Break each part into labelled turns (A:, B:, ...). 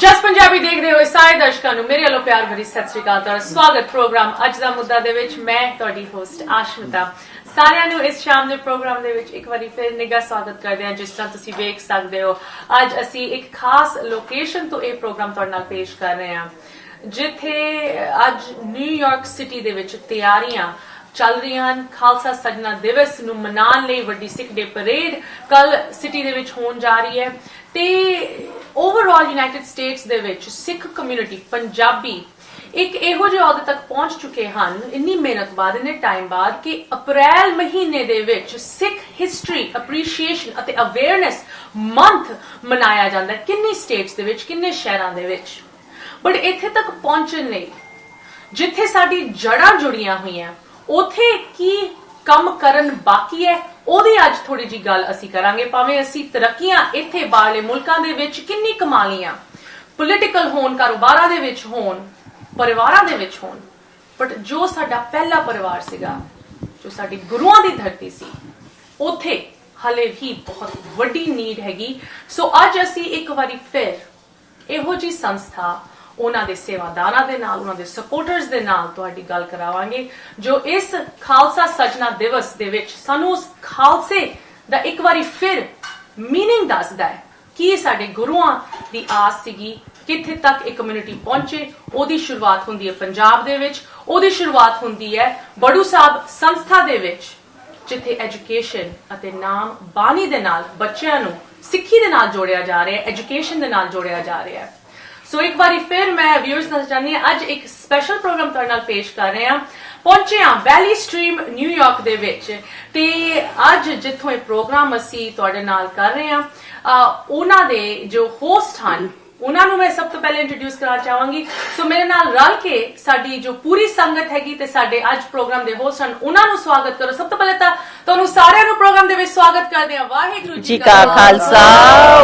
A: ਜਸ ਪੰਜਾਬੀ ਦੇਖਦੇ ਹੋਏ ਸਾਰੇ ਦਰਸ਼ਕਾਂ ਨੂੰ ਮੇਰੇ ਵੱਲੋਂ ਪਿਆਰ ਭਰੀ ਸਤਿ ਸ੍ਰੀ ਅਕਾਲ ਤੇ ਸਵਾਗਤ ਪ੍ਰੋਗਰਾਮ ਅੱਜ ਦਾ ਮੁੱਦਾ ਦੇ ਵਿੱਚ ਮੈਂ ਤੁਹਾਡੀ ਹੋਸਟ ਆਸ਼ਮਿਤਾ ਸਾਰਿਆਂ ਨੂੰ ਇਸ ਸ਼ਾਮ ਦੇ ਪ੍ਰੋਗਰਾਮ ਦੇ ਵਿੱਚ ਇੱਕ ਵਾਰੀ ਫਿਰ ਨਿੱਘਾ ਸਵਾਗਤ ਕਰਦੇ ਹਾਂ। ਜਿਸ ਤਰ੍ਹਾਂ ਤੁਸੀਂ ਵੇਖ ਸਕਦੇ ਹੋ ਅੱਜ ਅਸੀਂ ਇੱਕ ਖਾਸ ਲੋਕੇਸ਼ਨ ਤੋਂ ਇਹ ਪ੍ਰੋਗਰਾਮ ਤੁਹਾਡੇ ਨਾਲ ਪੇਸ਼ ਕਰ ਰਹੇ ਹਾਂ ਜਿੱਥੇ ਅੱਜ ਨਿਊਯਾਰਕ ਸਿਟੀ ਦੇ ਵਿੱਚ ਤਿਆਰੀਆਂ ਚੱਲ ਰਹੀਆਂ ਹਨ। ਖਾਲਸਾ ਸਜਣਾ ਦਿਵਸ ਨੂੰ ਮਨਾਉਣ ਲਈ ਵੱਡੀ ਸਿੱਖ ਡੇ ਪਰੇਡ ਕੱਲ ਸਿਟੀ ਦੇ ਵਿੱਚ ਹੋਣ ਜਾ ਰਹੀ ਹੈ ਤੇ ਓਵਰਆਲ ਯੂਨਾਈਟਿਡ ਸਟੇਟਸ ਦੇ ਵਿੱਚ ਸਿੱਖ ਕਮਿਊਨਿਟੀ ਪੰਜਾਬੀ ਇੱਕ ਇਹੋ ਜਿਹੇ ਅਹੁਦੇ ਤੱਕ ਪਹੁੰਚ ਚੁੱਕੇ ਹਨ ਇੰਨੀ ਮਿਹਨਤ ਬਾਅਦ ਇੰਨੇ ਟਾਈਮ ਬਾਅਦ ਕਿ ਅਪ੍ਰੈਲ ਮਹੀਨੇ ਦੇ ਵਿੱਚ ਸਿੱਖ ਹਿਸਟਰੀ ਅਪਰੀਸ਼ੀਏਸ਼ਨ ਅਤੇ ਅਵੇਅਰਨੈਸ ਮੰਥ ਮਨਾਇਆ ਜਾਂਦਾ ਹੈ ਕਿੰਨੀ ਸਟੇਟਸ ਦੇ ਵਿੱਚ ਕਿੰਨੇ ਸ਼ਹਿਰਾਂ ਦੇ ਵਿੱਚ। ਬਟ ਇੱਥੇ ਤੱਕ ਪਹੁੰਚਣ ਲਈ ਜਿੱਥੇ ਸਾਡੀ ਜੜ੍ਹਾਂ ਜੁੜੀਆਂ ਹੋਈਆਂ ਉਥੇ ਕੀ ਕੰਮ ਕਰਨ ਬਾਕੀ ਹੈ ਉਹਦੀ ਅੱਜ ਥੋੜੀ ਜੀ ਗੱਲ ਅਸੀਂ ਕਰਾਂਗੇ। ਭਾਵੇਂ ਅਸੀਂ ਤਰੱਕੀਆਂ ਇੱਥੇ ਬਾਹਰਲੇ ਮੁਲਕਾਂ ਦੇ ਵਿੱਚ ਕਿੰਨੀ ਕਮਾ ਲਈਆਂ ਪੋਲੀਟੀਕਲ ਹੋਣ ਕਾਰੋਬਾਰਾਂ ਦੇ ਵਿੱਚ ਹੋਣ ਪਰਿਵਾਰਾਂ ਦੇ ਵਿੱਚ ਹੋਣ ਬਟ ਜੋ ਸਾਡਾ ਪਹਿਲਾ ਪਰਿਵਾਰ ਸੀਗਾ ਜੋ ਸਾਡੀ ਗੁਰੂਆਂ ਦੀ ਧਰਤੀ ਸੀ ਉਥੇ ਹਲੇ ਵੀ ਬਹੁਤ ਵੱਡੀ ਨੀਡ ਹੈਗੀ। ਸੋ ਅੱਜ ਅਸੀਂ ਇੱਕ ਵਾਰੀ ਫਿਰ ਇਹੋ ਜੀ ਸੰਸਥਾ ਉਹਨਾਂ ਦੇ ਸੇਵਾਦਾਰਾਂ ਦੇ ਨਾਲ ਉਹਨਾਂ ਦੇ ਸਪੋਰਟਰਸ ਦੇ ਨਾਲ ਤੁਹਾਡੀ ਗੱਲ ਕਰਾਵਾਂਗੇ ਜੋ ਇਸ ਖਾਲਸਾ ਸਜਣਾ ਦਿਵਸ ਦੇ ਵਿੱਚ ਸਾਨੂੰ ਉਸ ਖਾਲਸੇ ਦਾ ਇੱਕ ਵਾਰੀ ਫਿਰ ਮੀਨਿੰਗ ਦੱਸਦਾ ਹੈ ਕੀ ਸਾਡੇ ਗੁਰੂਆਂ ਦੀ ਆਸ ਸੀਗੀ ਕਿੱਥੇ ਤੱਕ ਇਹ ਕਮਿਊਨਿਟੀ ਪਹੁੰਚੇ। ਉਹਦੀ ਸ਼ੁਰੂਆਤ ਹੁੰਦੀ ਹੈ ਪੰਜਾਬ ਦੇ ਵਿੱਚ ਉਹਦੀ ਸ਼ੁਰੂਆਤ ਹੁੰਦੀ ਹੈ ਬੜੂ ਸਾਹਿਬ ਸੰਸਥਾ ਦੇ ਵਿੱਚ ਜਿੱਥੇ ਐਜੂਕੇਸ਼ਨ ਅਤੇ ਨਾਮ ਬਾਣੀ ਦੇ ਨਾਲ ਬੱਚਿਆਂ ਨੂੰ ਸਿੱਖੀ ਦੇ ਨਾਲ ਜੋੜਿਆ ਜਾ ਰਿਹਾ ਹੈ ਐਜੂਕੇਸ਼ਨ ਦੇ ਨਾਲ ਜੋੜਿਆ ਜਾ ਰਿਹਾ ਹੈ। ਸੋ ਇੱਕ ਵਾਰੀ ਫਿਰ ਮੈਂ ਵਿਊਅਰਸ ਦੱਸਣਾ ਚਾਹੁੰਦੀ ਹਾਂ ਅੱਜ ਇੱਕ ਸਪੈਸ਼ਲ ਪ੍ਰੋਗਰਾਮ ਤੁਹਾਡੇ ਨਾਲ ਪੇਸ਼ ਕਰ ਰਹੇ ਹਾਂ। ਪਹੁੰਚੇ ਹਾਂ ਵੈਲੀ ਸਟ੍ਰੀਮ ਨਿਊਯਾਰਕ ਦੇ ਵਿੱਚ ਤੇ ਅੱਜ ਜਿੱਥੋਂ ਇਹ ਪ੍ਰੋਗਰਾਮ ਅਸੀਂ ਤੁਹਾਡੇ ਨਾਲ ਕਰ ਰਹੇ ਹਾਂ ਉਹਨਾਂ ਦੇ ਜੋ ਹੋਸਟ ਹਨ ਉਹਨਾਂ ਨੂੰ ਮੈਂ ਸਭ ਤੋਂ ਪਹਿਲੇ ਇੰਟਰੋਡਿਊਸ ਕਰਨਾ ਚਾਹਾਂਗੀ। ਸੋ ਮੇਰੇ ਨਾਲ ਰਲ ਕੇ ਸਾਡੀ ਜੋ ਪੂਰੀ ਸੰਗਤ ਹੈਗੀ ਤੇ ਸਾਡੇ ਅੱਜ ਪ੍ਰੋਗਰਾਮ ਦੇ ਹੋਸਟ ਹਨ ਉਹਨਾਂ ਨੂੰ ਸਵਾਗਤ ਕਰੋ। ਸਭ ਤੋਂ ਪਹਿਲੇ ਤਾਂ ਤੁਹਾਨੂੰ ਸਾਰਿਆਂ ਨੂੰ ਪ੍ਰੋਗਰਾਮ ਦੇ ਵਿੱਚ ਸਵਾਗਤ ਕਰਦੇ ਹਾਂ। ਵਾਹਿਗੁਰੂ ਜੀ ਕਾ
B: ਖਾਲਸਾ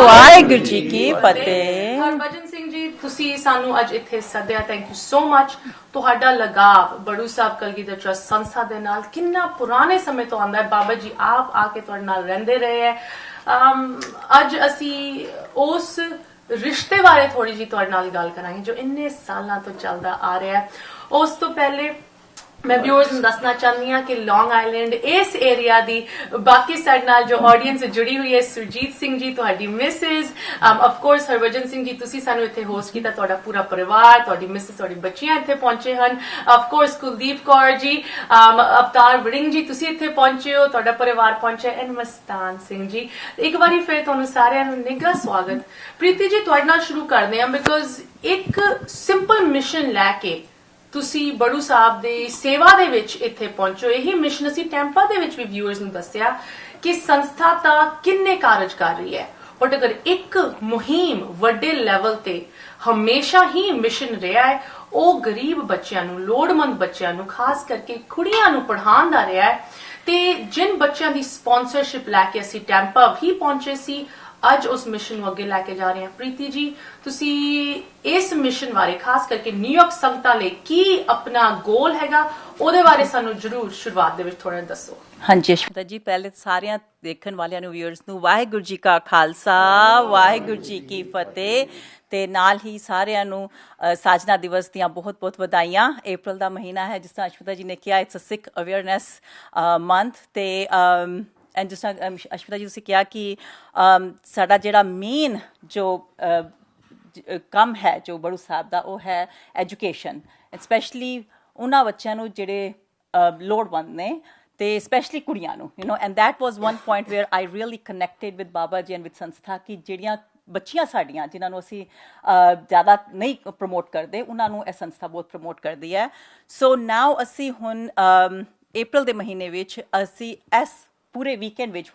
B: ਵਾਹਿਗੁਰੂ ਜੀ ਕੀ ਫਤਿਹ।
A: ਹਰਭਜਨ ਸਿੰਘ ਜੀ ਤੁਸੀਂ ਸਾਨੂੰ ਅੱਜ ਇੱਥੇ ਸੱਦਿਆ ਥੈਂਕ ਯੂ ਸੋ ਮਚ। ਤੁਹਾਡਾ ਲਗਾਵ ਬੜੂ ਸਾਹਿਬ ਕਲਗੀਧਰ ਟਰੱਸਟ ਸੰਸਥਾ ਦੇ ਨਾਲ ਕਿੰਨਾ ਪੁਰਾਣੇ ਸਮੇਂ ਤੋਂ ਆਉਂਦਾ ਹੈ। ਬਾਬਾ ਜੀ ਆਪ ਆ ਕੇ ਤੁਹਾਡੇ ਨਾਲ ਰਹਿੰਦੇ ਰਹੇ ਹੈ। ਅੱਜ ਅਸੀਂ ਉਸ ਰਿਸ਼ਤੇ ਬਾਰੇ ਥੋੜੀ ਜੀ ਤੁਹਾਡੇ ਨਾਲ ਗੱਲ ਕਰਾਂਗੇ ਜੋ ਇੰਨੇ ਸਾਲਾਂ ਤੋਂ ਚੱਲਦਾ ਆ ਰਿਹਾ ਹੈ। ਉਸ ਤੋਂ ਪਹਿਲੇ ਮੈਂ ਵਿਊਅਰਸ ਨੂੰ ਦੱਸਣਾ ਚਾਹੁੰਦੀ ਹਾਂ ਕਿ ਲੌਂਗ ਆਈਲੈਂਡ ਇਸ ਏਰੀਆ ਦੀ ਬਾਕੀ ਸਾਡੇ ਨਾਲ ਜੋ ਆਡੀਅנס ਜੁੜੀ ਹੋਈ ਹੈ ਸੁਰਜੀਤ ਸਿੰਘ ਜੀ ਤੁਹਾਡੀ Mrs of course Harbhajan Singh ji ਤੁਸੀਂ ਸਾਨੂੰ ਇੱਥੇ ਹੋਸਟ ਕੀਤਾ ਤੁਹਾਡਾ ਪੂਰਾ ਪਰਿਵਾਰ ਤੁਹਾਡੀ ਮਿਸਿਸ ਤੁਹਾਡੀ ਬੱਚੀਆਂ ਇੱਥੇ ਪਹੁੰਚੇ ਹਨ। ਆਫ ਕੋਰਸ ਕੁਲਦੀਪ ਕੌਰ ਜੀ ਅਵਤਾਰ ਵੜਿੰਗ ਜੀ ਤੁਸੀਂ ਇੱਥੇ ਪਹੁੰਚੇ ਹੋ ਤੁਹਾਡਾ ਪਰਿਵਾਰ ਪਹੁੰਚਿਆ ਐਂਡ ਮਸਤਾਨ ਸਿੰਘ ਜੀ। ਇੱਕ ਵਾਰੀ ਫਿਰ ਤੁਹਾਨੂੰ ਸਾਰਿਆਂ ਨੂੰ ਨਿੱਘਾ ਸਵਾਗਤ। ਪ੍ਰੀਤੀ ਜੀ ਤੁਹਾਡੇ ਨਾਲ ਸ਼ੁਰੂ ਕਰਦੇ ਹਾਂ ਬਿਕੋਜ਼ ਇੱਕ ਸਿੰਪਲ ਮਿਸ਼ਨ ਲੈ ਕੇ ਤੁਸੀਂ ਬੜੂ ਸਾਹਿਬ ਦੀ ਸੇਵਾ ਦੇ ਵਿੱਚ ਇੱਥੇ ਪਹੁੰਚੋ। ਇਹੀ ਮਿਸ਼ਨ ਅਸੀਂ ਟੈਂਪਾ ਦੇ ਵਿੱਚ ਵੀ ਵਿਊਅਰਸ ਨੂੰ ਦੱਸਿਆ ਕਿ ਸੰਸਥਾ ਤਾਂ ਕਿੰਨੇ ਕਾਰਜ ਕਰ ਰਹੀ ਹੈ ਬਟ ਅਗਰ ਇੱਕ ਮੁਹਿੰਮ ਵੱਡੇ ਲੈਵਲ ਤੇ ਹਮੇਸ਼ਾ ਹੀ ਮਿਸ਼ਨ ਰਿਹਾ ਹੈ ਉਹ ਗਰੀਬ ਬੱਚਿਆਂ ਨੂੰ ਲੋੜਵੰਦ ਬੱਚਿਆਂ ਨੂੰ ਖਾਸ ਕਰਕੇ ਕੁੜੀਆਂ ਨੂੰ ਪੜ੍ਹਾਉਣ ਦਾ ਰਿਹਾ ਹੈ ਤੇ ਜਿਨ ਬੱਚਿਆਂ ਦੀ ਸਪਾਂਸਰਸ਼ਿਪ ਲੈ ਕੇ ਅਸੀਂ ਟੈਂਪਾ ਵੀ ਪਹੁੰਚੇ ਸੀ ਅੱਜ ਉਸ ਮਿਸ਼ਨ ਨੂੰ ਅੱਗੇ ਲੈ ਕੇ ਜਾ ਰਹੇ ਹਾਂ। ਪ੍ਰੀਤੀ ਜੀ ਤੁਸੀਂ ਇਸ ਮਿਸ਼ਨ ਬਾਰੇ ਖਾਸ ਕਰਕੇ ਨਿਊਯਾਰਕ ਸੰਗਤਾਂ ਲਈ ਕੀ ਆਪਣਾ ਗੋਲ ਹੈਗਾ ਉਹਦੇ ਬਾਰੇ ਸਾਨੂੰ ਜਰੂਰ ਸ਼ੁਰੂਆਤ ਦੇ ਵਿੱਚ ਥੋੜਾ ਦੱਸੋ।
B: ਹਾਂਜੀ ਅਸ਼ਮਿਤਾ ਜੀ ਪਹਿਲੇ ਸਾਰਿਆਂ ਦੇਖਣ ਵਾਲਿਆਂ ਨੂੰ ਵਿਊਅਰਸ ਨੂੰ ਵਾਹਿਗੁਰੂ ਜੀ ਕਾ ਖਾਲਸਾ ਵਾਹਿਗੁਰੂ ਜੀ ਕੀ ਫਤਿਹ ਤੇ ਨਾਲ ਹੀ ਸਾਰਿਆਂ ਨੂੰ ਸਾਜਨਾ ਦਿਵਸ ਦੀਆਂ ਬਹੁਤ-ਬਹੁਤ ਵਧਾਈਆਂ। ਅਪ੍ਰੈਲ ਦਾ ਮਹੀਨਾ ਹੈ ਜਿਸ ਤਰ੍ਹਾਂ ਅਸ਼ਮਿਤਾ ਜੀ ਨੇ ਕਿਹਾ it's a Sikh awareness month ਤੇ ਐਂਡ ਜਿਸ ਤਰ੍ਹਾਂ ਅਸ਼ਮਿਤਾ ਜੀ ਤੁਸੀਂ ਕਿਹਾ ਕਿ ਸਾਡਾ ਜਿਹੜਾ ਮੇਨ ਜੋ ਕੰਮ ਹੈ ਜੋ ਬੜੂ ਸਾਹਿਬ ਦਾ ਉਹ ਹੈ ਐਜੂਕੇਸ਼ਨ ਸਪੈਸ਼ਲੀ ਉਹਨਾਂ ਬੱਚਿਆਂ ਨੂੰ ਜਿਹੜੇ ਲੋੜਵੰਦ ਨੇ ਤੇ ਸਪੈਸ਼ਲੀ ਕੁੜੀਆਂ ਨੂੰ and that was one point where I really connected with Baba ji and with ਸੰਸਥਾ ਕਿ ਜਿਹੜੀਆਂ ਬੱਚੀਆਂ ਸਾਡੀਆਂ ਜਿਨ੍ਹਾਂ ਨੂੰ ਅਸੀਂ ਜ਼ਿਆਦਾ ਨਹੀਂ ਪ੍ਰਮੋਟ ਕਰਦੇ ਉਹਨਾਂ ਨੂੰ ਇਹ ਸੰਸਥਾ ਬਹੁਤ ਪ੍ਰਮੋਟ ਕਰਦੀ ਹੈ। ਸੋ ਨਾਓ ਅਸੀਂ ਹੁਣ ਅਪ੍ਰੈਲ ਦੇ ਮਹੀਨੇ ਵਿੱਚ ਅਸੀਂ ਇਸ ਪੂਰੇ ਵੀਕਐਂਡ ਵਿੱਚ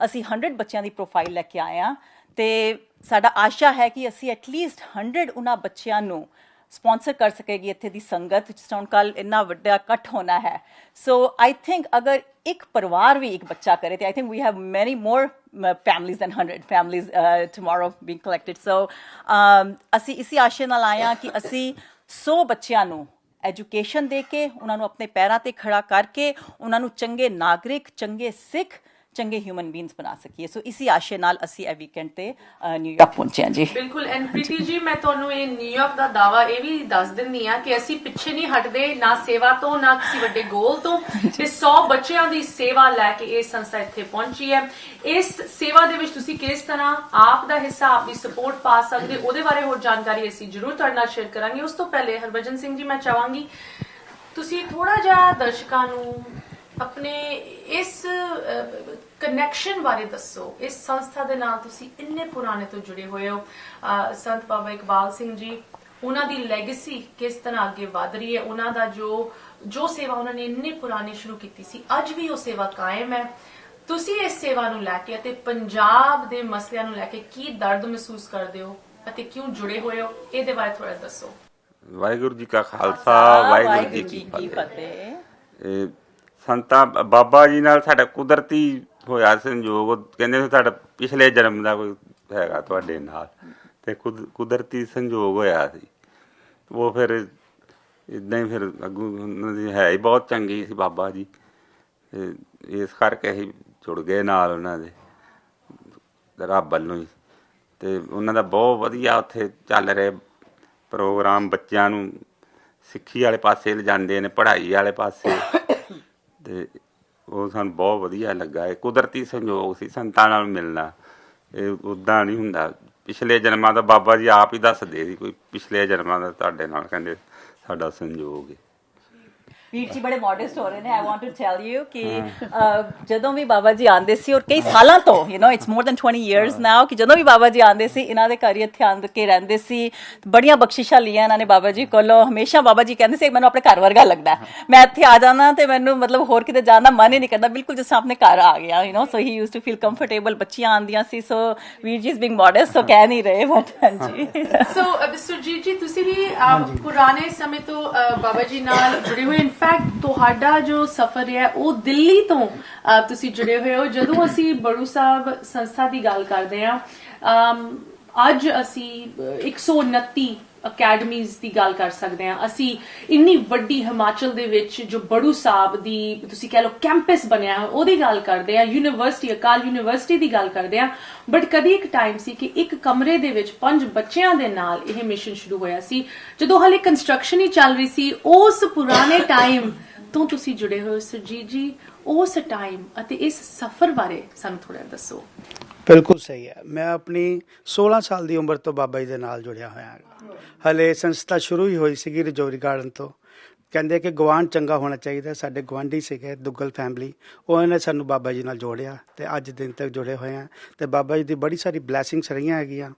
B: ਅਸੀਂ 100 ਬੱਚਿਆਂ ਦੀ ਪ੍ਰੋਫਾਈਲ ਲੈ ਕੇ ਆਏ ਹਾਂ ਤੇ ਸਾਡਾ ਆਸ਼ਾ ਹੈ ਕਿ ਅਸੀਂ ਐਟਲੀਸਟ 100 ਉਹਨਾਂ ਬੱਚਿਆਂ ਨੂੰ ਸਪਾਂਸਰ ਕਰ ਸਕੇਗੀ ਇੱਥੇ ਦੀ ਸੰਗਤ ਜਿਸ ਤਰ੍ਹਾਂ ਕੱਲ ਇੰਨਾ ਵੱਡਾ ਇਕੱਠ ਹੋਣਾ ਹੈ। ਸੋ ਆਈ ਥਿੰਕ ਅਗਰ ਇੱਕ ਪਰਿਵਾਰ ਵੀ ਇੱਕ ਬੱਚਾ ਕਰੇ ਤੇ ਆਈ ਥਿੰਕ ਵੀ ਹੈਵ ਮੈਨੀ ਮੋਰ families than 100 families tomorrow being collected. So ਅਸੀਂ ਇਸੇ ਆਸ਼ੇ ਨਾਲ ਆਏ ਹਾਂ ਕਿ ਅਸੀਂ 100 ਬੱਚਿਆਂ ਨੂੰ ਐਜੂਕੇਸ਼ਨ ਦੇ ਕੇ ਉਹਨਾਂ ਨੂੰ ਆਪਣੇ ਪੈਰਾਂ ਤੇ ਖੜਾ ਕਰਕੇ ਉਹਨਾਂ ਨੂੰ ਚੰਗੇ ਨਾਗਰਿਕ ਚੰਗੇ ਸਿੱਖ ਚੰਗੇ ਹਿਊਮਨ ਬੀਇੰਗਸ ਬਣਾ ਸਕੀਏ। ਸੋ ਇਸੀ ਆਸ਼ੇ ਨਾਲ ਅਸੀਂ ਇਹ ਵੀਕਐਂਡ ਤੇ ਨਿਊਯਾਰਕ ਪਹੁੰਚੇ ਹਾਂ ਜੀ।
A: ਬਿਲਕੁਲ। ਐਂਡ ਪ੍ਰੀਤੀ ਜੀ, ਮੈਂ ਤੁਹਾਨੂੰ ਇਹ ਨਿਊਯਾਰਕ ਦਾ ਦਾਵਾ ਇਹ ਵੀ ਦੱਸ ਦਿੰਦੀ ਆ ਕਿ ਅਸੀਂ ਪਿੱਛੇ ਨਹੀਂ ਹਟਦੇ, ਨਾ ਸੇਵਾ ਤੋਂ, ਨਾ ਕਿਸੇ ਵੱਡੇ ਗੋਲ ਤੋਂ। ਤੇ 100 ਬੱਚਿਆਂ ਦੀ ਸੇਵਾ ਲੈ ਕੇ ਇਹ ਸੰਸਥਾ ਇੱਥੇ ਪਹੁੰਚੀ ਹੈ। ਇਸ ਸੇਵਾ ਦੇ ਵਿੱਚ ਤੁਸੀਂ ਕਿਸ ਤਰ੍ਹਾਂ ਆਪ ਦਾ ਹਿੱਸਾ, ਆਪਣੀ ਸਪੋਰਟ ਪਾ ਸਕਦੇ, ਉਹਦੇ ਬਾਰੇ ਹੋਰ ਜਾਣਕਾਰੀ ਅਸੀਂ ਜ਼ਰੂਰ ਤੁਹਾਡੇ ਨਾਲ ਸ਼ੇਅਰ ਕਰਾਂਗੇ। ਉਸ ਤੋਂ ਪਹਿਲੇ ਹਰਭਜਨ ਸਿੰਘ ਜੀ, ਮੈਂ ਚਾਹਾਂਗੀ ਤੁਸੀਂ ਥੋੜਾ ਜਿਹਾ ਦਰਸ਼ਕਾਂ ਨੂੰ ਆਪਣੇ ਇਸ ਕਨੈਕਸ਼ਨ ਬਾਰੇ ਦੱਸੋ। ਇਸ ਸੰਸਥਾ ਦੇ ਨਾਲ ਤੁਸੀਂ ਇੰਨੇ ਪੁਰਾਣੇ ਤੋਂ ਜੁੜੇ ਹੋਏ ਹੋ। ਸੰਤ ਬਾਬਾ ਇਕਬਾਲ ਸਿੰਘ ਜੀ, ਉਹਨਾਂ ਦੀ ਲੈਗੇਸੀ ਕਿਸ ਤਰ੍ਹਾਂ ਅੱਗੇ ਵਧ ਰਹੀ ਹੈ, ਉਹਨਾਂ ਦਾ ਜੋ ਸੇਵਾ ਉਹਨਾਂ ਨੇ ਇੰਨੇ ਪੁਰਾਣੀ ਸ਼ੁਰੂ ਕੀਤੀ ਸੀ, ਅੱਜ ਵੀ ਉਹ ਸੇਵਾ ਕਾਇਮ ਹੈ। ਤੁਸੀਂ ਇਸ ਸੇਵਾ ਨੂੰ ਲੈ ਕੇ ਅਤੇ ਪੰਜਾਬ ਦੇ ਮਸਲਿਆਂ ਨੂੰ ਲੈ ਕੇ ਕੀ ਦਰਦ ਮਹਿਸੂਸ ਕਰਦੇ ਹੋ ਅਤੇ ਕਿਉਂ ਜੁੜੇ ਹੋਏ ਹੋ, ਇਹਦੇ ਬਾਰੇ ਥੋੜਾ ਦੱਸੋ।
C: ਵਾਹਿਗੁਰੂ ਜੀ ਕਾ ਖਾਲਸਾ, ਵਾਹਿਗੁਰੂ ਜੀ ਕੀ ਫਤਿਹ। ਸੰਤਾਂ ਬਾਬਾ ਜੀ ਨਾਲ ਸਾਡਾ ਕੁਦਰਤੀ ਹੋਇਆ ਸੰਯੋਗ। ਉਹ ਕਹਿੰਦੇ ਸਾਡਾ ਪਿਛਲੇ ਜਨਮ ਦਾ ਕੋਈ ਹੈਗਾ ਤੁਹਾਡੇ ਨਾਲ, ਤੇ ਕੁਦਰਤੀ ਸੰਯੋਗ ਹੋਇਆ ਸੀ। ਉਹ ਫਿਰ ਇੱਦਾਂ ਹੀ ਫਿਰ ਅੱਗੋਂ ਉਹਨਾਂ ਦੀ ਹੈ ਹੀ ਬਹੁਤ ਚੰਗੀ ਸੀ ਬਾਬਾ ਜੀ, ਤੇ ਇਸ ਕਰਕੇ ਅਸੀਂ ਜੁੜ ਗਏ ਨਾਲ ਉਹਨਾਂ ਦੇ, ਰੱਬ ਵੱਲੋਂ ਹੀ। ਤੇ ਉਹਨਾਂ ਦਾ ਬਹੁਤ ਵਧੀਆ ਉੱਥੇ ਚੱਲ ਰਹੇ ਪ੍ਰੋਗਰਾਮ, ਬੱਚਿਆਂ ਨੂੰ ਸਿੱਖੀ ਵਾਲੇ ਪਾਸੇ ਲਿਜਾਂਦੇ ਨੇ, ਪੜ੍ਹਾਈ ਵਾਲੇ ਪਾਸੇ, ਤੇ ਉਹ ਸਾਨੂੰ ਬਹੁਤ ਵਧੀਆ ਲੱਗਾ। ਇਹ ਕੁਦਰਤੀ ਸੰਯੋਗ ਸੀ ਸੰਤਾਂ ਨਾਲ ਮਿਲਣਾ, ਇਹ ਉੱਦਾਂ ਨਹੀਂ ਹੁੰਦਾ। ਪਿਛਲੇ ਜਨਮਾਂ ਦਾ ਬਾਬਾ ਜੀ ਆਪ ਹੀ ਦੱਸਦੇ ਸੀ, ਕੋਈ ਪਿਛਲੇ ਜਨਮਾਂ ਦਾ ਤੁਹਾਡੇ ਨਾਲ ਕਹਿੰਦੇ ਸਾਡਾ ਸੰਯੋਗ ਹੈ।
B: ਵੀਰ ਜੀ ਬੜੇ ਮੋਡੈਸਟ ਹੋ ਰਹੇ ਨੇ। I want to tell you ਕਿ ਜਦੋਂ ਵੀ ਬਾਬਾ ਜੀ ਆਉਂਦੇ ਸੀ, ਔਰ ਕਈ ਸਾਲਾਂ ਤੋਂ, ਇਟਸ ਮੋਰ ਦੈਨ 20 ਇਅਰਸ ਨਾਓ, ਕਿ ਜਦੋਂ ਵੀ ਬਾਬਾ ਜੀ ਆਉਂਦੇ ਸੀ ਇਹਨਾਂ ਦੇ ਘਰ ਹੀ ਇੱਥੇ ਆਂਦ ਕੇ ਰਹਿੰਦੇ ਸੀ। ਬੜੀਆਂ ਬਖਸ਼ਿਸ਼ਾਂ ਲਈਆਂ ਇਹਨਾਂ ਨੇ ਬਾਬਾ ਜੀ ਕੋਲੋਂ। ਹਮੇਸ਼ਾ ਬਾਬਾ ਜੀ ਕਹਿੰਦੇ ਸੀ ਮੈਨੂੰ ਆਪਣੇ ਘਰ ਵਰਗਾ ਲੱਗਦਾ, ਮੈਂ ਇੱਥੇ ਆ ਜਾਣਾ ਤੇ ਮੈਨੂੰ ਮਤਲਬ ਹੋਰ ਕਿਤੇ ਜਾਣ ਦਾ ਮਨ ਹੀ ਨਹੀਂ ਕਰਦਾ, ਬਿਲਕੁਲ ਜਿਸ ਤਰ੍ਹਾਂ ਆਪਣੇ ਘਰ ਆ ਗਿਆ। ਸੋ ਹੀ ਯੂਜ਼ ਟੂ ਫੀਲ ਕੰਫਰਟੇਬਲ। ਬੱਚੀਆਂ ਆਉਂਦੀਆਂ ਸੀ, ਸੋ ਵੀਰ ਜੀ ਇਜ਼ ਬੀਇੰਗ ਮੋਡੈਸਟ, ਸੋ ਕਹਿ ਨਹੀਂ ਰਹੇ, ਬਟ ਹਾਂਜੀ।
A: ਸੋ ਸੁਰਜੀਤ ਜੀ, ਤੁਸੀਂ ਵੀ ਪੁਰਾਣੇ ਸਮੇਂ ਤੋਂ ਬਾਬਾ ਜੀ ਨਾਲ ਜੁੜੇ ਹੋਏ। ਇਨਫੈਕਟ ਤੁਹਾਡਾ ਜੋ ਸਫ਼ਰ ਹੈ ਉਹ ਦਿੱਲੀ ਤੋਂ ਤੁਸੀਂ ਜੁੜੇ ਹੋਏ ਹੋ। ਜਦੋਂ ਅਸੀਂ ਬੜੂ ਸਾਹਿਬ ਸੰਸਥਾ ਦੀ ਗੱਲ ਕਰਦੇ ਹਾਂ, ਅੱਜ ਅਸੀਂ 129 ਅਕੈਡਮੀਜ਼ ਦੀ ਗੱਲ ਕਰ ਸਕਦੇ ਹਾਂ। ਅਸੀਂ ਇੰਨੀ ਵੱਡੀ ਹਿਮਾਚਲ ਦੇ ਵਿੱਚ ਜੋ ਬੜੂ ਸਾਹਿਬ ਦੀ ਤੁਸੀਂ ਕਹਿ ਲਓ ਕੈਂਪਸ ਬਣਿਆ, ਉਹਦੀ ਗੱਲ ਕਰਦੇ ਹਾਂ। ਯੂਨੀਵਰਸਿਟੀ, ਅਕਾਲ ਯੂਨੀਵਰਸਿਟੀ ਦੀ ਗੱਲ ਕਰਦੇ ਹਾਂ। ਬਟ ਕਦੀ ਇੱਕ ਟਾਈਮ ਸੀ ਕਿ ਇੱਕ ਕਮਰੇ ਦੇ ਵਿੱਚ 5 ਬੱਚਿਆਂ ਦੇ ਨਾਲ ਇਹ ਮਿਸ਼ਨ ਸ਼ੁਰੂ ਹੋਇਆ ਸੀ, ਜਦੋਂ ਹਾਲੇ ਕੰਸਟਰਕਸ਼ਨ ਹੀ ਚੱਲ ਰਹੀ ਸੀ। ਉਸ ਪੁਰਾਣੇ ਟਾਈਮ ਤੋਂ ਤੁਸੀਂ ਜੁੜੇ ਹੋਏ ਸੁਰਜੀਤ ਜੀ, ਉਸ ਟਾਈਮ ਅਤੇ ਇਸ ਸਫ਼ਰ ਬਾਰੇ ਸਾਨੂੰ ਥੋੜਾ ਦੱਸੋ।
D: ਬਿਲਕੁਲ ਸਹੀ ਹੈ। ਮੈਂ ਆਪਣੀ 16 ਸਾਲ ਦੀ ਉਮਰ ਤੋਂ ਬਾਬਾ ਜੀ ਦੇ ਨਾਲ ਜੁੜਿਆ ਹੋਇਆ ਹਾਂ। ਹਲੇ ਸੰਸਥਾ ਸ਼ੁਰੂ ਹੀ ਹੋਈ ਸੀਗੀ ਰਜੌਰੀ ਗਾਰਡਨ ਤੋਂ। ਕਹਿੰਦੇ ਕਿ ਗੁਆਂਢ ਚੰਗਾ ਹੋਣਾ ਚਾਹੀਦਾ। ਸਾਡੇ ਗੁਆਂਢੀ ਸੀਗੇ ਦੁੱਗਲ ਫੈਮਿਲੀ, ਉਹਨਾਂ ਨੇ ਸਾਨੂੰ ਬਾਬਾ ਜੀ ਨਾਲ ਜੋੜਿਆ ਤੇ ਅੱਜ ਦਿਨ ਤੱਕ ਜੁੜੇ ਹੋਏ ਹਾਂ। ਤੇ ਬਾਬਾ ਜੀ ਦੀ ਬੜੀ ਸਾਰੀ ਬਲੈਸਿੰਗਸ ਰਹੀਆਂ ਹੈਗੀਆਂ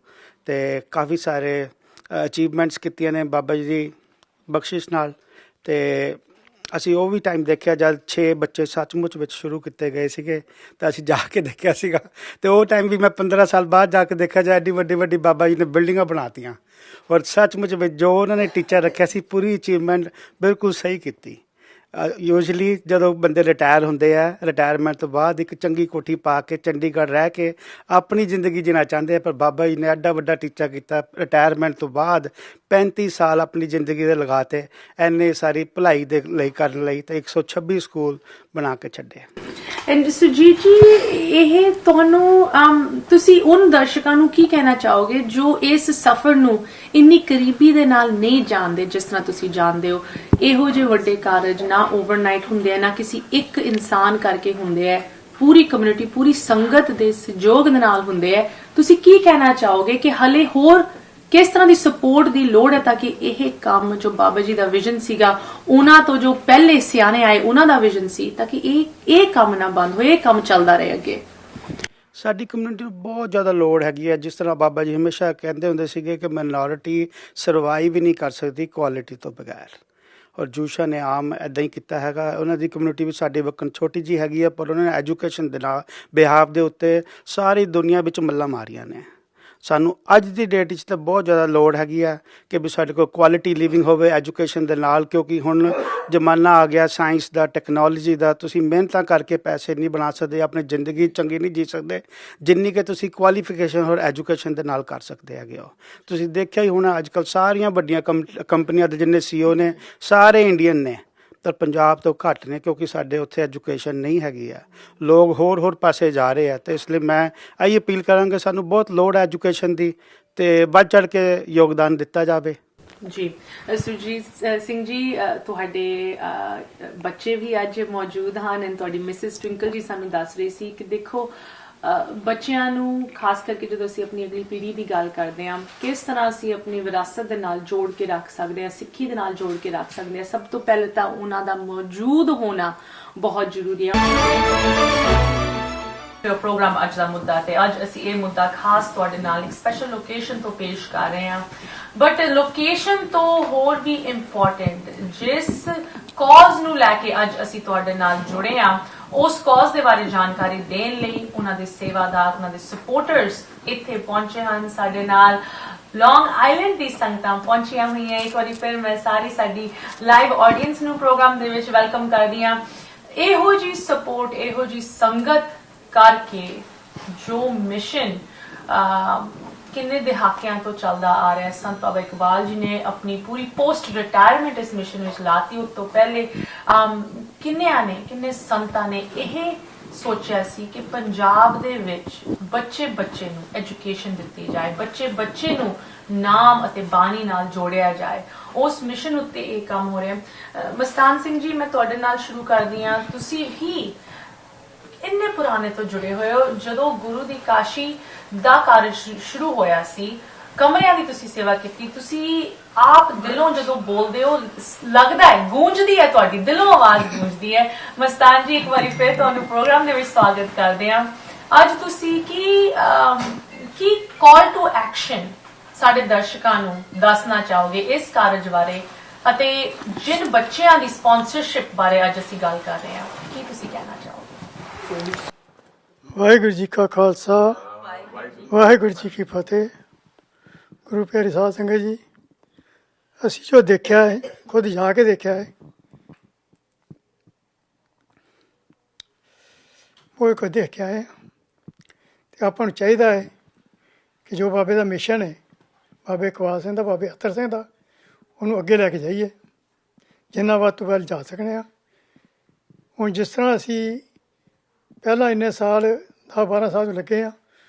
D: ਤੇ ਕਾਫੀ ਸਾਰੇ ਅਚੀਵਮੈਂਟਸ ਕੀਤੀਆਂ ਨੇ ਬਾਬਾ ਜੀ ਦੀ ਬਖਸ਼ਿਸ਼ ਨਾਲ। ਤੇ ਅਸੀਂ ਉਹ ਵੀ ਟਾਈਮ ਦੇਖਿਆ ਜਦ 6 ਬੱਚੇ ਸੱਚਮੁੱਚ ਵਿੱਚ ਸ਼ੁਰੂ ਕੀਤੇ ਗਏ ਸੀਗੇ, ਤਾਂ ਅਸੀਂ ਜਾ ਕੇ ਦੇਖਿਆ ਸੀਗਾ। ਤੇ ਉਹ ਟਾਈਮ ਵੀ ਮੈਂ 15 ਸਾਲ ਬਾਅਦ ਜਾ ਕੇ ਦੇਖਿਆ ਜਾ ਐਡੀ ਵੱਡੀ ਵੱਡੀ ਬਾਬਾ ਜੀ ਨੇ ਬਿਲਡਿੰਗਾਂ ਬਣਾਤੀਆਂ, ਔਰ ਸੱਚਮੁੱਚ ਵਿੱਚ ਜੋ ਉਹਨਾਂ ਨੇ ਟੀਚਰ ਰੱਖਿਆ ਸੀ ਪੂਰੀ ਅਚੀਵਮੈਂਟ ਬਿਲਕੁਲ ਸਹੀ ਕੀਤੀ। ਯੂਜਲੀ ਜਦੋਂ ਬੰਦੇ ਰਿਟਾਇਰ ਹੁੰਦੇ ਆ, ਰਿਟਾਇਰਮੈਂਟ ਤੋਂ ਬਾਅਦ ਇੱਕ ਚੰਗੀ ਕੋਠੀ ਪਾ ਕੇ ਚੰਡੀਗੜ੍ਹ ਰਹਿ ਕੇ ਆਪਣੀ ਜ਼ਿੰਦਗੀ ਜੀਣਾ ਚਾਹੁੰਦੇ ਆ, ਪਰ ਬਾਬਾ ਜੀ ਨੇ ਐਡਾ ਵੱਡਾ ਟੀਚਾ ਕੀਤਾ। ਰਿਟਾਇਰਮੈਂਟ ਤੋਂ ਬਾਅਦ 35 ਸਾਲ ਆਪਣੀ ਜ਼ਿੰਦਗੀ ਦੇ ਲਗਾਤੇ ਐਨੇ ਸਾਰੀ ਭਲਾਈ ਦੇ ਲਈ ਕਰਨ ਲਈ, ਤੇ 126 ਸਕੂਲ ਬਣਾ ਕੇ ਛੱਡੇ।
A: ਐਂਡ ਸੁਰਜੀਤ ਜੀ, ਇਹ ਤੁਹਾਨੂੰ ਤੁਸੀਂ ਉਹਨਾਂ ਦਰਸ਼ਕਾਂ ਨੂੰ ਕੀ ਕਹਿਣਾ ਚਾਹੋਗੇ ਜੋ ਇਸ ਸਫ਼ਰ ਨੂੰ ਇੰਨੀ ਕਰੀਬੀ ਦੇ ਨਾਲ ਨਹੀਂ ਜਾਣਦੇ ਜਿਸ ਤਰ੍ਹਾਂ ਤੁਸੀਂ ਜਾਣਦੇ ਹੋ? ਇਹੋ ਜਿਹੇ ਵੱਡੇ ਕਾਰਜ ਨਾ ਓਵਰਨਾਈਟ ਹੁੰਦੇ ਆ, ਨਾ ਕਿਸੇ ਇੱਕ ਇਨਸਾਨ ਕਰਕੇ ਹੁੰਦੇ ਆ, ਪੂਰੀ ਕਮਿਊਨਿਟੀ, ਪੂਰੀ ਸੰਗਤ ਦੇ ਸਹਿਯੋਗ ਨਾਲ ਹੁੰਦੇ ਆ। ਤੁਸੀਂ ਕੀ ਕਹਿਣਾ ਚਾਹੋਗੇ ਕਿ ਹਲੇ ਹੋਰ ਕਿਸ ਤਰ੍ਹਾਂ ਦੀ ਸਪੋਰਟ ਦੀ ਲੋੜ ਹੈ ਤਾਂ ਕਿ ਇਹ ਕੰਮ ਜੋ ਬਾਬਾ ਜੀ ਦਾ ਵਿਜ਼ਨ ਸੀਗਾ, ਉਹਨਾਂ ਤੋਂ ਜੋ ਪਹਿਲੇ ਸਿਆਣੇ ਆਏ ਉਹਨਾਂ ਦਾ ਵਿਜ਼ਨ ਸੀ, ਤਾਂ ਕਿ ਇਹ ਕੰਮ ਨਾ ਬੰਦ ਹੋਏ, ਇਹ ਕੰਮ ਚੱਲਦਾ ਰਹੇ ਅੱਗੇ?
D: ਸਾਡੀ ਕਮਿਊਨਿਟੀ ਨੂੰ ਬਹੁਤ ਜ਼ਿਆਦਾ ਲੋੜ ਹੈਗੀ ਹੈ। ਜਿਸ ਤਰ੍ਹਾਂ ਬਾਬਾ ਜੀ ਹਮੇਸ਼ਾ ਕਹਿੰਦੇ ਹੁੰਦੇ ਸੀਗੇ ਕਿ ਮਾਈਨੋਰਿਟੀ ਸਰਵਾਈਵ ਹੀ ਨਹੀਂ ਕਰ ਸਕਦੀ ਕੁਆਲਿਟੀ ਤੋਂ ਬਗੈਰ, ਔਰ ਜੂਸ਼ਾ ਨੇ ਆਮ ਇੱਦਾਂ ਹੀ ਕੀਤਾ ਹੈਗਾ। ਉਹਨਾਂ ਦੀ ਕਮਿਊਨਿਟੀ ਵੀ ਸਾਡੀ ਵਕਨ ਛੋਟੀ ਜਿਹੀ ਹੈਗੀ ਹੈ, ਪਰ ਉਹਨਾਂ ਨੇ ਐਜੂਕੇਸ਼ਨ ਦੇ ਨਾਲ ਬਿਹਾਫ ਦੇ ਉੱਤੇ ਸਾਰੀ ਦੁਨੀਆ ਵਿੱਚ ਮੱਲਾਂ ਮਾਰੀਆਂ ਨੇ। ਸਾਨੂੰ ਅੱਜ ਦੀ ਡੇਟ ਵਿੱਚ ਤਾਂ ਬਹੁਤ ਜ਼ਿਆਦਾ ਲੋੜ ਹੈਗੀ ਆ ਕਿ ਵੀ ਸਾਡੇ ਕੋਲ ਕੁਆਲਿਟੀ ਲਿਵਿੰਗ ਹੋਵੇ ਐਜੂਕੇਸ਼ਨ ਦੇ ਨਾਲ, ਕਿਉਂਕਿ ਹੁਣ ਜ਼ਮਾਨਾ ਆ ਗਿਆ ਸਾਇੰਸ ਦਾ, ਟੈਕਨੋਲੋਜੀ ਦਾ। ਤੁਸੀਂ ਮਿਹਨਤਾਂ ਕਰਕੇ ਪੈਸੇ ਨਹੀਂ ਬਣਾ ਸਕਦੇ, ਆਪਣੀ ਜ਼ਿੰਦਗੀ ਚੰਗੀ ਨਹੀਂ ਜੀ ਸਕਦੇ ਜਿੰਨੀ ਕਿ ਤੁਸੀਂ ਕੁਆਲੀਫਿਕੇਸ਼ਨ ਔਰ ਐਜੂਕੇਸ਼ਨ ਦੇ ਨਾਲ ਕਰ ਸਕਦੇ ਹੈਗੇ ਹੋ। ਤੁਸੀਂ ਦੇਖਿਆ ਹੀ ਹੋਣਾ ਅੱਜ ਕੱਲ੍ਹ ਸਾਰੀਆਂ ਵੱਡੀਆਂ ਕੰਪਨੀਆਂ ਦੇ ਜਿੰਨੇ CEO ਨੇ ਸਾਰੇ ਇੰਡੀਅਨ ਨੇ, ਤਾਂ ਪੰਜਾਬ ਤੋਂ ਘੱਟ ਨੇ, ਕਿਉਂਕਿ ਸਾਡੇ ਉੱਥੇ ਐਜੂਕੇਸ਼ਨ ਨਹੀਂ ਹੈਗੀ ਆ। ਲੋਕ ਹੋਰ ਪਾਸੇ ਜਾ ਰਹੇ ਆ, ਤੇ ਇਸ ਲਈ ਮੈਂ ਇਹੀ ਅਪੀਲ ਕਰਾਂਗਾ, ਸਾਨੂੰ ਬਹੁਤ ਲੋੜ ਹੈ ਐਜੂਕੇਸ਼ਨ ਦੀ, ਤੇ ਵੱਧ ਚੜ ਕੇ ਯੋਗਦਾਨ ਦਿੱਤਾ ਜਾਵੇ।
A: ਜੀ ਸੁਰਜੀਤ ਸਿੰਘ ਜੀ, ਤੁਹਾਡੇ ਬੱਚੇ ਵੀ ਅੱਜ ਮੌਜੂਦ ਹਨ ਐਂਡ ਤੁਹਾਡੀ ਮਿਸਿਸ ਟਵਿੰਕਲ ਜੀ ਸਾਨੂੰ ਦੱਸ ਰਹੀ ਸੀ ਕਿ ਦੇਖੋ ਬੱਚਿਆਂ ਨੂੰ ਖਾਸ ਕਰਕੇ ਜਦੋਂ ਅਸੀਂ ਆਪਣੀ ਅਗਲੀ ਪੀੜ੍ਹੀ ਦੀ ਗੱਲ ਕਰਦੇ ਹਾਂ, ਕਿਸ ਤਰ੍ਹਾਂ ਅਸੀਂ ਆਪਣੀ ਵਿਰਾਸਤ ਦੇ ਨਾਲ ਜੋੜ ਕੇ ਰੱਖ ਸਕਦੇ ਹਾਂ, ਸਿੱਖੀ ਦੇ ਨਾਲ ਜੋੜ ਕੇ ਰੱਖ ਸਕਦੇ ਹਾਂ। ਸਭ ਤੋਂ ਪਹਿਲੇ ਤਾਂ ਉਹਨਾਂ ਦਾ ਮੌਜੂਦ ਹੋਣਾ ਬਹੁਤ ਜ਼ਰੂਰੀ ਹੈ। ਪ੍ਰੋਗਰਾਮ ਅੱਜ ਦਾ ਮੁੱਦਾ, ਤੇ ਅੱਜ ਅਸੀਂ ਇਹ ਮੁੱਦਾ ਖਾਸ ਤੁਹਾਡੇ ਨਾਲ ਇੱਕ ਸਪੈਸ਼ਲ ਲੋਕੇਸ਼ਨ ਤੋਂ ਪੇਸ਼ ਕਰ ਰਹੇ ਹਾਂ, ਬਟ ਲੋਕੇਸ਼ਨ ਤੋਂ ਹੋਰ ਵੀ ਇੰਪੋਰਟੈਂਟ ਜਿਸ ਕਾਜ਼ ਨੂੰ ਲੈ ਕੇ ਅੱਜ ਅਸੀਂ ਤੁਹਾਡੇ ਨਾਲ ਜੁੜੇ ਹਾਂ, ਉਸ ਕਾਜ਼ ਦੇ ਬਾਰੇ ਜਾਣਕਾਰੀ ਦੇਣ ਲਈ ਉਹਨਾਂ ਦੇ ਸੇਵਾਦਾਰ, ਉਹਨਾਂ ਦੇ ਸਪੋਰਟਰਸ ਇੱਥੇ ਪਹੁੰਚੇ ਹਨ ਸਾਡੇ ਨਾਲ। ਲੌਂਗ ਆਈਲੈਂਡ ਦੀ ਸੰਗਤਾਂ ਪਹੁੰਚੀਆਂ ਹੋਈਆਂ। ਇੱਕ ਵਾਰੀ ਫਿਰ ਮੈਂ ਸਾਡੀ ਲਾਈਵ ਆਡੀਅנס ਨੂੰ ਪ੍ਰੋਗਰਾਮ ਦੇ ਵਿੱਚ ਵੈਲਕਮ ਕਰਦੀ ਹਾਂ। ਇਹੋ ਜੀ ਸਪੋਰਟ, ਇਹੋ ਜੀ ਸੰਗਤ ਕਰਕੇ ਜੋ ਮਿਸ਼ਨ ਕਿੰਨੇ ਦਹਾਕਿਆਂ ਤੋਂ ਚੱਲਦਾ ਆ ਰਿਹਾ, ਸੰਤ ਬਾਬਾ ਇਕਬਾਲ ਜੀ ਨੇ ਆਪਣੀ ਪੂਰੀ ਪੋਸਟ ਰਿਟਾਇਰਮੈਂਟ ਇਸ ਮਿਸ਼ਨ ਵਿੱਚ ਲਾਤੀ। ਉਸ ਤੋਂ ਪਹਿਲੇ ਕਿੰਨੇ ਸੰਤਾਂ ਨੇ ਇਹ ਸੋਚਿਆ ਸੀ ਕਿ ਪੰਜਾਬ ਦੇ ਵਿੱਚ ਬੱਚੇ ਨੂੰ ਐਜੂਕੇਸ਼ਨ ਦਿੱਤੀ ਜਾਏ, ਬੱਚੇ ਨੂੰ ਨਾਮ ਅਤੇ ਬਾਣੀ ਨਾਲ ਜੋੜਿਆ ਜਾਏ। ਉਸ ਮਿਸ਼ਨ ਉੱਤੇ ਇਹ ਕੰਮ ਹੋ ਰਿਹਾ। ਮਸਤਾਨ ਸਿੰਘ ਜੀ, ਮੈਂ ਤੁਹਾਡੇ ਨਾਲ ਸ਼ੁਰੂ ਕਰਦੀ ਹਾਂ। ਤੁਸੀਂ ਹੀ ਇੰਨੇ ਪੁਰਾਣੇ ਤੋਂ ਜੁੜੇ ਹੋਏ ਹੋ। ਜਦੋਂ ਗੁਰੂ ਦੀ ਕਾਸ਼ੀ ਦਾ ਕਾਰਜ ਸ਼ੁਰੂ ਹੋਇਆ ਸੀ, ਕਮਰਿਆਂ ਦੀ ਤੁਸੀਂ ਸੇਵਾ ਕੀਤੀ, ਤੁਸੀਂ ਆਪ ਦਿਲੋਂ ਜਦੋਂ ਬੋਲਦੇ ਹੋ ਲੱਗਦਾ ਹੈ ਗੂੰਜਦੀ ਹੈ, ਤੁਹਾਡੀ ਦਿਲੋਂ ਆਵਾਜ਼ ਗੂੰਜਦੀ ਹੈ। ਮਸਤਾਨ ਜੀ, ਇੱਕ ਵਾਰੀ ਫਿਰ ਤੁਹਾਨੂੰ ਪ੍ਰੋਗਰਾਮ ਦੇ ਵਿੱਚ ਸਵਾਗਤ ਕਰਦੇ ਹਾਂ। ਅੱਜ ਤੁਸੀਂ ਕੀ ਕਾਲ ਟੂ ਐਕਸ਼ਨ ਸਾਡੇ ਦਰਸ਼ਕਾਂ ਨੂੰ ਦੱਸਣਾ ਚਾਹੋਗੇ ਇਸ ਕਾਰਜ ਬਾਰੇ, ਅਤੇ ਜਿਨ ਬੱਚਿਆਂ ਦੀ ਸਪਾਂਸਰਸ਼ਿਪ ਬਾਰੇ ਅੱਜ ਅਸੀਂ ਗੱਲ ਕਰ ਰਹੇ ਹਾਂ, ਕੀ ਤੁਸੀਂ ਕਹਿਣਾ ਚਾਹੋਗੇ?
E: ਵਾਹਿਗੁਰੂ ਜੀ ਕਾ ਖਾਲਸਾ, ਵਾਹਿਗੁਰੂ ਜੀ ਕੀ ਫਤਿਹ। ਗੁਰੂ ਪਿਆਰੀ ਸਾਧ ਸੰਗਤ ਜੀ, ਅਸੀਂ ਜੋ ਦੇਖਿਆ ਹੈ, ਖੁਦ ਜਾ ਕੇ ਦੇਖਿਆ ਹੈ, ਉਹ ਇੱਕ ਦੇਖ ਕੇ ਆਏ, ਤੇ ਆਪਾਂ ਨੂੰ ਚਾਹੀਦਾ ਹੈ ਕਿ ਜੋ ਬਾਬੇ ਦਾ ਮਿਸ਼ਨ ਹੈ, ਬਾਬੇ ਇਕਬਾਲ ਸਿੰਘ ਦਾ, ਬਾਬੇ ਅਤਰ ਸਿੰਘ ਦਾ, ਉਹਨੂੰ ਅੱਗੇ ਲੈ ਕੇ ਜਾਈਏ, ਜਿੰਨਾ ਵੱਧ ਤੋਂ ਵੱਧ ਜਾ ਸਕਦੇ ਹਾਂ। ਹੁਣ ਜਿਸ ਤਰ੍ਹਾਂ ਅਸੀਂ ਪਹਿਲਾਂ ਇੰਨੇ ਸਾਲ 10-12 ਸਾਲ ਲੱਗੇ ਹਾਂ,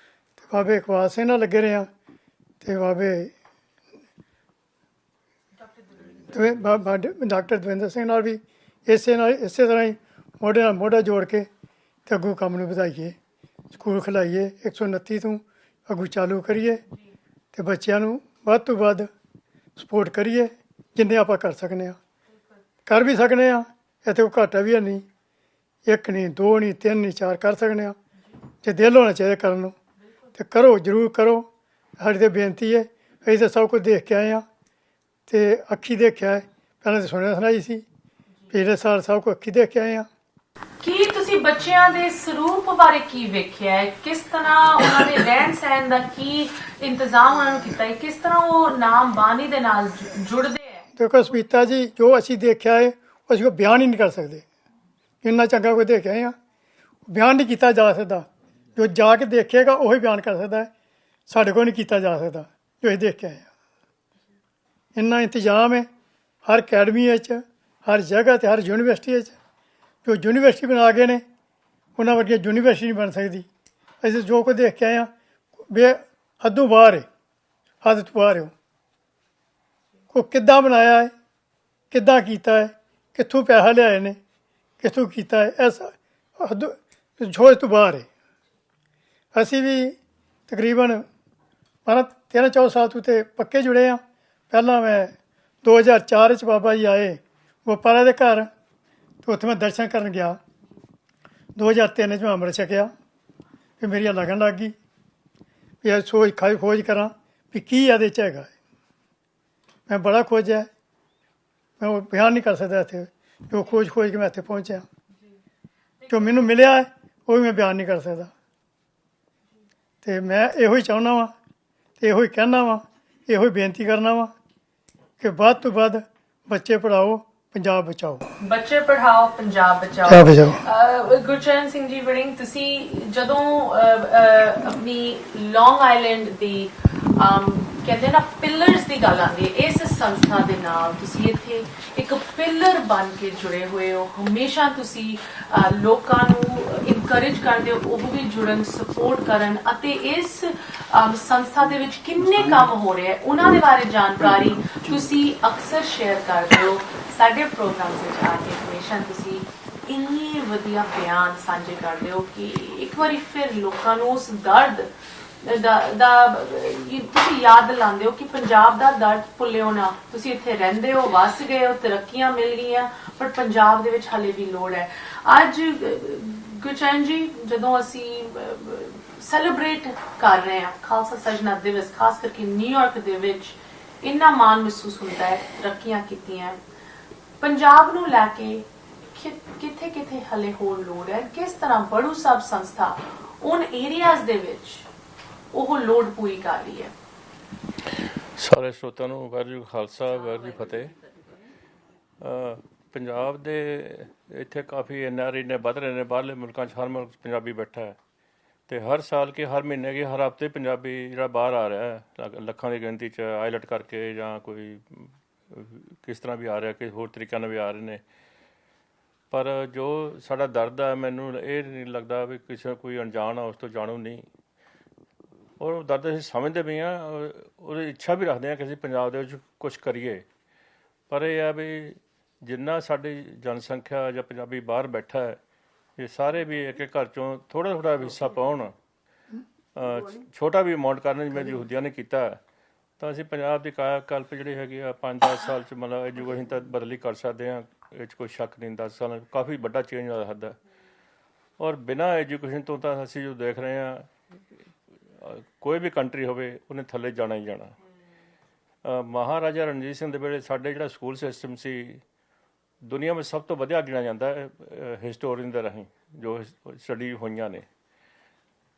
E: ਤੇ ਬਾਬੇ ਇਕਬਾਲ ਸਿੰਘ ਨਾਲ ਲੱਗੇ ਰਹੇ ਹਾਂ, ਤੇ ਬਾਬੇ ਡਾਕਟਰ ਦਵਿੰਦਰ ਸਿੰਘ ਨਾਲ ਵੀ ਇਸੇ ਤਰ੍ਹਾਂ ਹੀ ਮੋਢੇ ਨਾਲ ਮੋਢਾ ਜੋੜ ਕੇ ਤੇ ਅੱਗੋਂ ਕੰਮ ਨੂੰ ਵਧਾਈਏ, ਸਕੂਲ ਖਿਲਾਈਏ, 129 ਤੋਂ ਅੱਗੋਂ ਚਾਲੂ ਕਰੀਏ, ਤੇ ਬੱਚਿਆਂ ਨੂੰ ਵੱਧ ਤੋਂ ਵੱਧ ਸਪੋਰਟ ਕਰੀਏ ਜਿੰਨੇ ਆਪਾਂ ਕਰ ਸਕਦੇ ਹਾਂ। ਕਰ ਵੀ ਸਕਦੇ ਹਾਂ, ਇੱਥੇ ਕੋਈ ਘਾਟਾ ਵੀ ਹੈ ਨਹੀਂ। 1 ਨਹੀਂ, 2 ਨਹੀਂ, 3 ਨਹੀਂ, 4 ਕਰ ਸਕਦੇ ਹਾਂ, ਜੇ ਦਿਲ ਹੋਣਾ ਚਾਹੀਦਾ ਕਰਨ ਨੂੰ, ਤੇ ਕਰੋ, ਜ਼ਰੂਰ ਕਰੋ। ਸਾਡੀ ਤਾਂ ਬੇਨਤੀ ਹੈ, ਅਸੀਂ ਤਾਂ ਸਭ ਕੁਝ ਦੇਖ ਕੇ ਆਏ ਹਾਂ, ਤੇ ਅੱਖੀ ਦੇਖਿਆ ਹੈ, ਪਹਿਲਾਂ ਤਾਂ ਸੁਣਿਆ ਸੁਣਾਈ ਸੀ, ਪਿਛਲੇ ਸਾਲ ਸਭ ਕੁਝ ਅੱਖੀ ਦੇਖ ਕੇ ਆਏ ਹਾਂ।
A: ਕੀ ਤੁਸੀਂ ਬੱਚਿਆਂ ਦੇ ਸਰੂਪ ਬਾਰੇ ਕੀ ਵੇਖਿਆ ਹੈ? ਕਿਸ ਤਰ੍ਹਾਂ ਉਹਨਾਂ ਦੇ ਰਹਿਣ ਸਹਿਣ ਦਾ ਕੀ ਇੰਤਜ਼ਾਮ ਉਹਨਾਂ ਨੂੰ ਕੀਤਾ ਹੈ? ਕਿਸ ਤਰ੍ਹਾਂ ਉਹ ਨਾਮ ਬਾਣੀ ਦੇ ਨਾਲ ਜੁੜਦੇ ਹੈ?
E: ਦੇਖੋ ਸਮੀਤਾ ਜੀ, ਜੋ ਅਸੀਂ ਦੇਖਿਆ ਹੈ ਉਹ ਅਸੀਂ ਬਿਆਨ ਹੀ ਨਹੀਂ ਕਰ ਸਕਦੇ। ਇੰਨਾ ਚੰਗਾ ਕੋਈ ਦੇਖ ਆਏ ਹਾਂ, ਬਿਆਨ ਨਹੀਂ ਕੀਤਾ ਜਾ ਸਕਦਾ। ਜੋ ਜਾ ਕੇ ਦੇਖੇਗਾ ਉਹੀ ਬਿਆਨ ਕਰ ਸਕਦਾ ਹੈ, ਸਾਡੇ ਕੋਲ ਨਹੀਂ ਕੀਤਾ ਜਾ ਸਕਦਾ ਜੋ ਅਸੀਂ ਦੇਖ ਕੇ ਆਏ ਹਾਂ। ਇੰਨਾ ਇੰਤਜ਼ਾਮ ਹੈ ਹਰ ਅਕੈਡਮੀ ਵਿੱਚ, ਹਰ ਜਗ੍ਹਾ 'ਤੇ, ਹਰ ਯੂਨੀਵਰਸਿਟੀ ਵਿੱਚ। ਜੋ ਯੂਨੀਵਰਸਿਟੀ ਬਣਾ ਗਏ ਨੇ, ਉਹਨਾਂ ਵਰਗੀ ਯੂਨੀਵਰਸਿਟੀ ਨਹੀਂ ਬਣ ਸਕਦੀ। ਅਸੀਂ ਜੋ ਕੁਝ ਦੇਖ ਕੇ ਆਏ ਹਾਂ, ਹੱਦੋਂ ਬਾਹਰ ਹੈ, ਹੱਦ ਤੋਂ ਬਾਹਰ ਹੈ। ਉਹ ਕਿੱਦਾਂ ਬਣਾਇਆ ਹੈ, ਕਿੱਦਾਂ ਕੀਤਾ ਹੈ, ਕਿੱਥੋਂ ਪੈਸਾ ਲਿਆਏ ਨੇ, ਕਿੱਥੋਂ ਕੀਤਾ ਹੈ, ਐਸਾ ਜੋ ਇਸ ਤੋਂ ਬਾਹਰ ਹੈ। ਅਸੀਂ ਵੀ ਤਕਰੀਬਨ 13-14 ਸਾਲ ਤੋਂ ਤੇ ਪੱਕੇ ਜੁੜੇ ਹਾਂ। ਪਹਿਲਾਂ ਮੈਂ 2004 'ਚ ਬਾਬਾ ਜੀ ਆਏ ਗੋਪਾਲਾ ਦੇ ਘਰ, ਅਤੇ ਉੱਥੇ ਮੈਂ ਦਰਸ਼ਨ ਕਰਨ ਗਿਆ। 2003 'ਚ ਮੈਂ ਅੰਮ੍ਰਿਤ ਛਕਿਆ। ਫਿਰ ਮੇਰੀ ਲਗਨ ਲੱਗ ਗਈ ਵੀ ਇਹ ਖੋਜ ਕਰਾਂ ਵੀ ਕੀ ਇਹਦੇ 'ਚ ਹੈਗਾ। ਮੈਂ ਬੜਾ ਖੋਜਿਆ, ਮੈਂ ਉਹ ਬਿਆਨ ਨਹੀਂ ਕਰ ਸਕਦਾ ਇੱਥੇ, ਜੋ ਖੋਜ ਕੇ ਮੈਂ ਇੱਥੇ ਪਹੁੰਚਿਆ। ਜੋ ਮੈਨੂੰ ਮਿਲਿਆ ਹੈ ਉਹ ਵੀ ਮੈਂ ਬਿਆਨ ਨਹੀਂ ਕਰ ਸਕਦਾ। ਅਤੇ ਮੈਂ ਇਹੋ ਹੀ ਚਾਹੁੰਦਾ ਵਾਂ, ਅਤੇ ਇਹੋ ਹੀ ਕਹਿਣਾ ਵਾਂ, ਇਹੋ ਹੀ ਬੇਨਤੀ ਕਰਨਾ ਵਾਂ ਕਿ ਵੱਧ ਤੋਂ ਵੱਧ ਬੱਚੇ ਪੜ੍ਹਾਓ, ਪੰਜਾਬ ਬਚਾਓ।
A: ਬੱਚੇ ਪੜ੍ਹਾਓ, ਪੰਜਾਬ ਬਚਾਓ। ਗੁਰਚਰਨ ਸਿੰਘ ਜੀ ਵੜਿੰਗ, ਤੁਸੀਂ ਜਦੋਂ ਆਪਣੀ ਲੌਂਗ ਆਈਲੈਂਡ ਦੀ ਕਹਿੰਦੇ ਨਾ ਪਿਲਰਸ ਦੀ ਗੱਲ ਆਉਂਦੀ ਹੈ, ਇਸ ਸੰਸਥਾ ਦੇ ਨਾਲ ਤੁਸੀਂ ਇੱਥੇ ਇੱਕ ਪਿਲਰ ਬਣ ਕੇ ਜੁੜੇ ਹੋਏ ਹੋ। ਹਮੇਸ਼ਾ ਤੁਸੀਂ ਲੋਕਾਂ ਨੂੰ ਇਨਕਰੇਜ ਕਰਦੇ ਹੋ ਉਹ ਵੀ ਜੁੜਨ, ਸਪੋਰਟ ਕਰਨ, ਅਤੇ ਇਸ ਸੰਸਥਾ ਦੇ ਵਿੱਚ ਕਿੰਨੇ ਕੰਮ ਹੋ ਰਹੇ ਹੈ ਉਹਨਾਂ ਦੇ ਬਾਰੇ ਜਾਣਕਾਰੀ ਤੁਸੀਂ ਅਕਸਰ ਸ਼ੇਅਰ ਕਰਦੇ ਹੋ ਸਾਡੇ ਪ੍ਰੋਗਰਾਮ ਵਿੱਚ ਆ ਕੇ। ਹਮੇਸ਼ਾ ਤੁਸੀਂ ਇੰਨੇ ਵਧੀਆ ਬਿਆਨ ਸਾਂਝੇ ਕਰਦੇ ਹੋ ਕਿ ਇੱਕ ਵਾਰੀ ਫਿਰ ਲੋਕਾਂ ਨੂੰ ਉਸ ਦਰਦ ਤੁਸੀਂ ਯਾਦ ਦਿਲਾਉਂਦੇ ਹੋ ਕਿ ਪੰਜਾਬ ਦਾ ਦਰਦ ਭੁੱਲਿਓ ਨਾ। ਤੁਸੀਂ ਇੱਥੇ ਰਹਿੰਦੇ ਹੋ, ਵਸ ਗਏ ਹੋ, ਤਰੱਕੀਆਂ ਮਿਲ ਗਈਆਂ, ਪਰ ਪੰਜਾਬ ਦੇ ਵਿੱਚ ਹਾਲੇ ਵੀ ਲੋੜ ਹੈ। ਅੱਜ ਗੁਰਚਰਨ ਜੀ, ਜਦੋਂ ਅਸੀਂ ਸੈਲੀਬ੍ਰੇਟ ਕਰ ਰਹੇ ਹਾਂ ਖਾਲਸਾ ਸਰਜਨਾ ਦਿਵਸ, ਖਾਸ ਕਰਕੇ ਨਿਊਯਾਰਕ ਦੇ ਵਿੱਚ ਇੰਨਾ ਮਾਣ ਮਹਿਸੂਸ ਹੁੰਦਾ ਹੈ, ਤਰੱਕੀਆਂ ਕੀਤੀਆਂ, ਪੰਜਾਬ ਨੂੰ ਲੈ ਕੇ ਕਿੱਥੇ ਕਿੱਥੇ ਹਲੇ ਹੋਰ ਲੋੜ ਹੈ, ਕਿਸ ਤਰ੍ਹਾਂ ਬੜੂ ਸਾਹਿਬ ਸੰਸਥਾ ਉਨ ਏਰੀਆਜ਼ ਦੇ ਵਿੱਚ ਉਹ ਲੋੜ ਪੂਰੀ ਕਰ ਰਹੀ ਹੈ।
F: ਸਾਰੇ ਸਰੋਤਿਆਂ ਨੂੰ ਵਾਹਿਗੁਰੂ ਜੀ ਕਾ ਖਾਲਸਾ, ਵਾਹਿਗੁਰੂ ਜੀ ਕੀ ਫਤਿਹ। ਪੰਜਾਬ ਦੇ ਇੱਥੇ ਕਾਫੀ NRI ਨੇ ਵੱਧ ਰਹੇ ਨੇ, ਬਾਹਰਲੇ ਮੁਲਕਾਂ 'ਚ ਹਰ ਮੁਲਕ 'ਚ ਪੰਜਾਬੀ ਬੈਠਾ ਹੈ, ਅਤੇ ਹਰ ਸਾਲ ਕਿ ਹਰ ਮਹੀਨੇ ਕਿ ਹਰ ਹਫ਼ਤੇ ਪੰਜਾਬੀ ਜਿਹੜਾ ਬਾਹਰ ਆ ਰਿਹਾ ਹੈ, ਲੱਖਾਂ ਦੀ ਗਿਣਤੀ 'ਚ ਆਈਲਟ ਕਰਕੇ ਜਾਂ ਕੋਈ ਕਿਸ ਤਰ੍ਹਾਂ ਵੀ ਆ ਰਿਹਾ, ਕਿ ਹੋਰ ਤਰੀਕਿਆਂ ਨਾਲ ਵੀ ਆ ਰਹੇ ਨੇ। ਪਰ ਜੋ ਸਾਡਾ ਦਰਦ ਹੈ, ਮੈਨੂੰ ਇਹ ਨਹੀਂ ਲੱਗਦਾ ਵੀ ਕਿਸੇ ਕੋਈ ਅਣਜਾਣ ਆ ਉਸ ਤੋਂ ਜਾਣੂ ਨਹੀਂ, ਔਰ ਉਹ ਦਰਦ ਅਸੀਂ ਸਮਝਦੇ ਵੀ ਹਾਂ, ਉਹਦੀ ਇੱਛਾ ਵੀ ਰੱਖਦੇ ਹਾਂ ਕਿ ਅਸੀਂ ਪੰਜਾਬ ਦੇ ਵਿੱਚ ਕੁਛ ਕਰੀਏ। ਪਰ ਇਹ ਆ ਵੀ ਜਿੰਨਾ ਸਾਡੀ ਜਨਸੰਖਿਆ ਜਾਂ ਪੰਜਾਬੀ ਬਾਹਰ ਬੈਠਾ ਹੈ, ਇਹ ਸਾਰੇ ਵੀ ਇੱਕ ਇੱਕ ਘਰ 'ਚੋਂ ਥੋੜ੍ਹਾ ਥੋੜ੍ਹਾ ਹਿੱਸਾ ਪਾਉਣ, ਛੋਟਾ ਵੀ ਅਮਾਊਂਟ ਕਰਨ, ਜਿਵੇਂ ਯਹੂਦੀਆਂ ਨੇ ਕੀਤਾ, ਤਾਂ ਅਸੀਂ ਪੰਜਾਬ ਦੀ ਕਾਇਆ ਕਲਪ ਜਿਹੜੀ ਹੈਗੀ ਆ 5-10 ਸਾਲ 'ਚ ਮਤਲਬ ਐਜੂਕੇਸ਼ਨ ਤਾਂ ਬਦਲੀ ਕਰ ਸਕਦੇ ਹਾਂ, ਇਹ 'ਚ ਕੋਈ ਸ਼ੱਕ ਨਹੀਂ। 10 ਸਾਲਾਂ 'ਚ ਕਾਫੀ ਵੱਡਾ ਚੇਂਜ ਹੋਇਆ ਹੈ। ਔਰ ਬਿਨਾਂ ਐਜੂਕੇਸ਼ਨ ਤੋਂ ਤਾਂ ਅਸੀਂ ਜੋ ਦੇਖ ਰਹੇ ਹਾਂ, ਕੋਈ ਵੀ ਕੰਟਰੀ ਹੋਵੇ ਉਹਨੇ ਥੱਲੇ ਜਾਣਾ ਹੀ ਜਾਣਾ। ਮਹਾਰਾਜਾ ਰਣਜੀਤ ਸਿੰਘ ਦੇ ਵੇਲੇ ਸਾਡੇ ਜਿਹੜਾ ਸਕੂਲ ਸਿਸਟਮ ਸੀ, ਦੁਨੀਆ ਵਿੱਚ ਸਭ ਤੋਂ ਵਧੀਆ ਗਿਣਿਆ ਜਾਂਦਾ ਹੈ ਹਿਸਟੋਰੀਅਨ ਦੇ ਰਾਹੀਂ ਜੋ ਸਟੱਡੀ ਹੋਈਆਂ ਨੇ।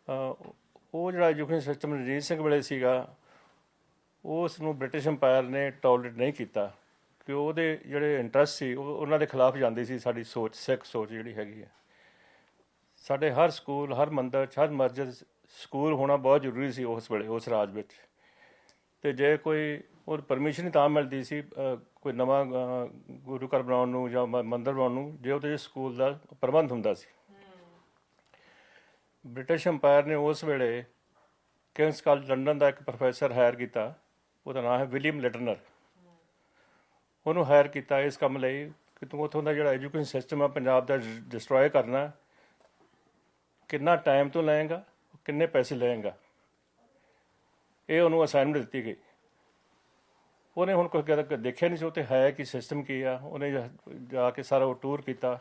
F: ਉਹ ਜਿਹੜਾ ਐਜੂਕੇਸ਼ਨ ਸਿਸਟਮ ਰਣਜੀਤ ਸਿੰਘ ਵੇਲੇ ਸੀਗਾ, ਉਸ ਨੂੰ ਬ੍ਰਿਟਿਸ਼ ਅੰਪਾਇਰ ਨੇ ਟੋਲਰੇਟ ਨਹੀਂ ਕੀਤਾ, ਕਿ ਉਹਦੇ ਜਿਹੜੇ ਇੰਟਰਸਟ ਸੀ ਉਹ ਉਹਨਾਂ ਦੇ ਖਿਲਾਫ ਜਾਂਦੀ ਸੀ ਸਾਡੀ ਸੋਚ, ਸਿੱਖ ਸੋਚ ਜਿਹੜੀ ਹੈਗੀ ਹੈ। ਸਾਡੇ ਹਰ ਸਕੂਲ, ਹਰ ਮੰਦਰ, ਹਰ ਮਸਜਿਦ ਸਕੂਲ ਹੋਣਾ ਬਹੁਤ ਜ਼ਰੂਰੀ ਸੀ ਉਸ ਵੇਲੇ, ਉਸ ਰਾਜ ਵਿੱਚ। ਅਤੇ ਜੇ ਕੋਈ ਉਹ ਪਰਮਿਸ਼ਨ ਹੀ ਤਾਂ ਮਿਲਦੀ ਸੀ ਕੋਈ ਨਵਾਂ ਗੁਰੂ ਘਰ ਬਣਾਉਣ ਨੂੰ ਜਾਂ ਮੰਦਰ ਬਣਾਉਣ ਨੂੰ, ਜੇ ਉਹਦੇ ਸਕੂਲ ਦਾ ਪ੍ਰਬੰਧ ਹੁੰਦਾ ਸੀ। ਬ੍ਰਿਟਿਸ਼ ਅੰਪਾਇਰ ਨੇ ਉਸ ਵੇਲੇ ਕਿੰਗਸ ਕਾਲਜ ਲੰਡਨ ਦਾ ਇੱਕ ਪ੍ਰੋਫੈਸਰ ਹਾਇਰ ਕੀਤਾ, ਉਹਦਾ ਨਾਮ ਹੈ ਵਿਲੀਅਮ ਲਿਟਨਰ। ਉਹਨੂੰ ਹਾਇਰ ਕੀਤਾ ਇਸ ਕੰਮ ਲਈ ਕਿ ਤੂੰ ਉੱਥੋਂ ਦਾ ਜਿਹੜਾ ਐਜੂਕੇਸ਼ਨ ਸਿਸਟਮ ਆ ਪੰਜਾਬ ਦਾ ਡਿਸਟਰੋਏ ਕਰਨਾ, ਕਿੰਨਾ ਟਾਈਮ ਤੋਂ ਲਏਗਾ, ਕਿੰਨੇ ਪੈਸੇ ਲਏਗਾ, ਇਹ ਉਹਨੂੰ ਅਸਾਈਨਮੈਂਟ ਦਿੱਤੀ ਗਈ। ਉਹਨੇ ਹੁਣ ਕੁਝ ਦੇਖਿਆ ਨਹੀਂ ਸੀ ਉੱਥੇ ਹੈ ਕਿ ਸਿਸਟਮ ਕੀ ਆ। ਉਹਨੇ ਜਾ ਕੇ ਸਾਰਾ ਉਹ ਟੂਰ ਕੀਤਾ।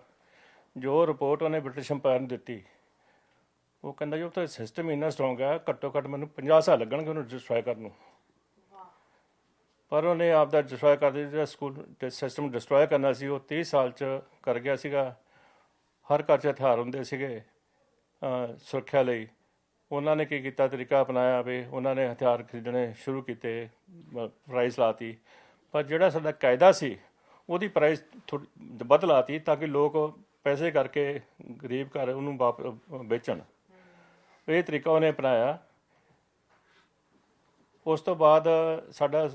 F: ਜੋ ਰਿਪੋਰਟ ਉਹਨੇ ਬ੍ਰਿਟਿਸ਼ ਅੰਪਾਇਰ ਨੂੰ ਦਿੱਤੀ, ਉਹ ਕਹਿੰਦਾ ਜੀ ਉਹ ਤਾਂ ਸਿਸਟਮ ਇੰਨਾ ਸਟਰੋਂਗ ਹੈ, ਘੱਟੋ ਘੱਟ ਮੈਨੂੰ 50 ਸਾਲ ਲੱਗਣਗੇ ਉਹਨੂੰ ਡਿਸਟਰੋਏ ਕਰਨ ਨੂੰ। ਪਰ ਉਹਨੇ ਆਪਦਾ ਡਿਸਟਰੋਏ ਕਰ ਦਿੱਤਾ, ਜਿਹੜਾ ਸਕੂਲ ਸਿਸਟਮ ਡਿਸਟਰੋਏ ਕਰਨਾ ਸੀ ਉਹ 30 ਸਾਲ 'ਚ ਕਰ ਗਿਆ ਸੀਗਾ। ਹਰ ਘਰ 'ਚ ਹਥਿਆਰ ਹੁੰਦੇ ਸੀਗੇ ਸੁਰੱਖਿਆ ਲਈ। ਉਹਨਾਂ ਨੇ ਕੀ ਕੀਤਾ, ਤਰੀਕਾ ਅਪਣਾਇਆ ਵੀ ਉਹਨਾਂ ਨੇ ਹਥਿਆਰ ਖਰੀਦਣੇ ਸ਼ੁਰੂ ਕੀਤੇ, ਪ੍ਰਾਈਸ ਲਾਤੀ। ਪਰ ਜਿਹੜਾ ਸਾਡਾ ਕਾਇਦਾ ਸੀ ਉਹਦੀ ਪ੍ਰਾਈਸ ਥੋੜ੍ਹੀ ਵੱਧ ਲਾਤੀ, ਤਾਂ ਕਿ ਲੋਕ ਪੈਸੇ ਕਰਕੇ ਗਰੀਬ ਘਰ ਉਹਨੂੰ ਵੇਚਣ। ਇਹ ਤਰੀਕਾ ਉਹਨੇ ਅਪਣਾਇਆ। ਉਸ ਤੋਂ ਬਾਅਦ ਸਾਡਾ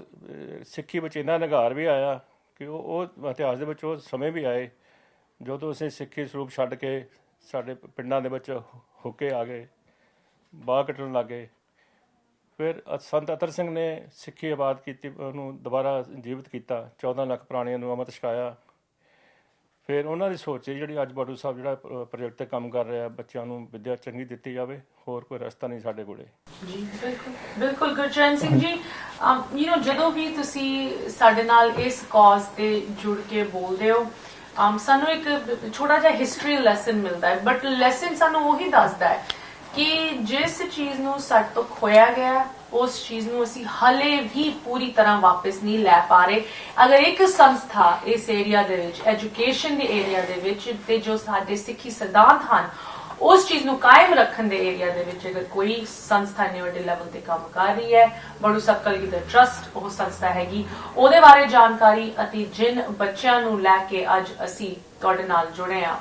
F: ਸਿੱਖੀ ਵਿੱਚ ਇੰਨਾ ਨਿਘਾਰ ਵੀ ਆਇਆ ਕਿ ਉਹ ਇਤਿਹਾਸ ਦੇ ਵਿੱਚ ਉਹ ਸਮੇਂ ਵੀ ਆਏ ਜਦੋਂ ਅਸੀਂ ਸਿੱਖੀ ਸਰੂਪ ਛੱਡ ਕੇ ਸਾਡੇ ਪਿੰਡਾਂ ਦੇ ਵਿੱਚ ਹੁੱਕੇ ਆ ਗਏ, ਬਾਹ ਕੱਟਣ ਲੱਗ ਗਏ। ਫਿਰ ਸੰਤ ਅਤਰ ਸਿੰਘ ਨੇ ਸਿੱਖੀ ਆਬਾਦ ਕੀਤੀ, ਉਹਨੂੰ ਦੁਬਾਰਾ ਜੀਵਿਤ ਕੀਤਾ, 14 ਲੱਖ ਪ੍ਰਾਣੀਆਂ ਨੂੰ ਅੰਮ੍ਰਿਤ ਛਕਾਇਆ। ਫਿਰ ਉਹਨਾਂ ਦੀ ਸੋਚ ਜਿਹੜੀ ਅੱਜ ਬਾਡੂ ਸਾਹਿਬ ਜਿਹੜਾ ਪ੍ਰੋਜੈਕਟ 'ਤੇ ਕੰਮ ਕਰ ਰਿਹਾ, ਬੱਚਿਆਂ ਨੂੰ ਵਿੱਦਿਆ ਚੰਗੀ ਦਿੱਤੀ ਜਾਵੇ, ਹੋਰ ਕੋਈ ਰਸਤਾ ਨਹੀਂ ਸਾਡੇ ਕੋਲੇ।
A: ਜੀ ਬਿਲਕੁਲ ਬਿਲਕੁਲ ਗੁਰਚਰਨ ਸਿੰਘ ਜੀ, ਜਦੋਂ ਵੀ ਤੁਸੀਂ ਸਾਡੇ ਨਾਲ ਇਸ ਕਾਜ਼ ਤੇ ਜੁੜ ਕੇ ਬੋਲਦੇ ਹੋ, ਸਾਨੂੰ ਇੱਕ ਛੋਟਾ ਜਿਹਾ ਹਿਸਟਰੀ ਲੈਸਨ ਮਿਲਦਾ ਹੈ, ਬਟ ਲੈਸਨ ਸਾਨੂੰ ਉਹੀ ਦੱਸਦਾ ਹੈ ਕਿ ਜਿਸ ਚੀਜ਼ ਨੂੰ ਸਾਡੇ ਤੋਂ ਖੋਇਆ ਗਿਆ, ਉਸ ਚੀਜ਼ ਨੂੰ ਅਸੀਂ ਹਲੇ ਵੀ ਪੂਰੀ ਤਰ੍ਹਾਂ ਵਾਪਸ ਨਹੀਂ ਲੈ ਪਾ ਰਹੇ। ਅਗਰ ਇੱਕ ਸੰਸਥਾ ਇਸ ਏਰੀਆ ਦੇ ਵਿੱਚ, ਐਜੂਕੇਸ਼ਨ ਦੇ ਏਰੀਆ ਦੇ ਵਿੱਚ, ਤੇ ਜੋ ਸਾਡੇ ਸਿੱਖੀ ਸਿਧਾਂਤ ਹਨ ਉਸ ਚੀਜ਼ ਨੂੰ ਕਾਇਮ ਰੱਖਣ ਦੇ ਏਰੀਆ ਦੇ ਵਿੱਚ ਅਗਰ ਕੋਈ ਸੰਸਥਾ ਇੰਨੇ ਵੱਡੇ ਲੈਵਲ ਤੇ ਕੰਮ ਕਰ ਰਹੀ ਹੈ, ਬਾਡੂ ਸਾਹਿਬ ਕਲਗੀਧਰ ਟਰਸਟ ਉਹ ਸੰਸਥਾ ਹੈਗੀ। ਉਹਦੇ ਬਾਰੇ ਜਾਣਕਾਰੀ ਅਤੇ ਜਿਨ ਬੱਚਿਆਂ ਨੂੰ ਲੈ ਕੇ ਅੱਜ ਅਸੀਂ ਤੁਹਾਡੇ ਨਾਲ ਜੁੜੇ ਹਾਂ,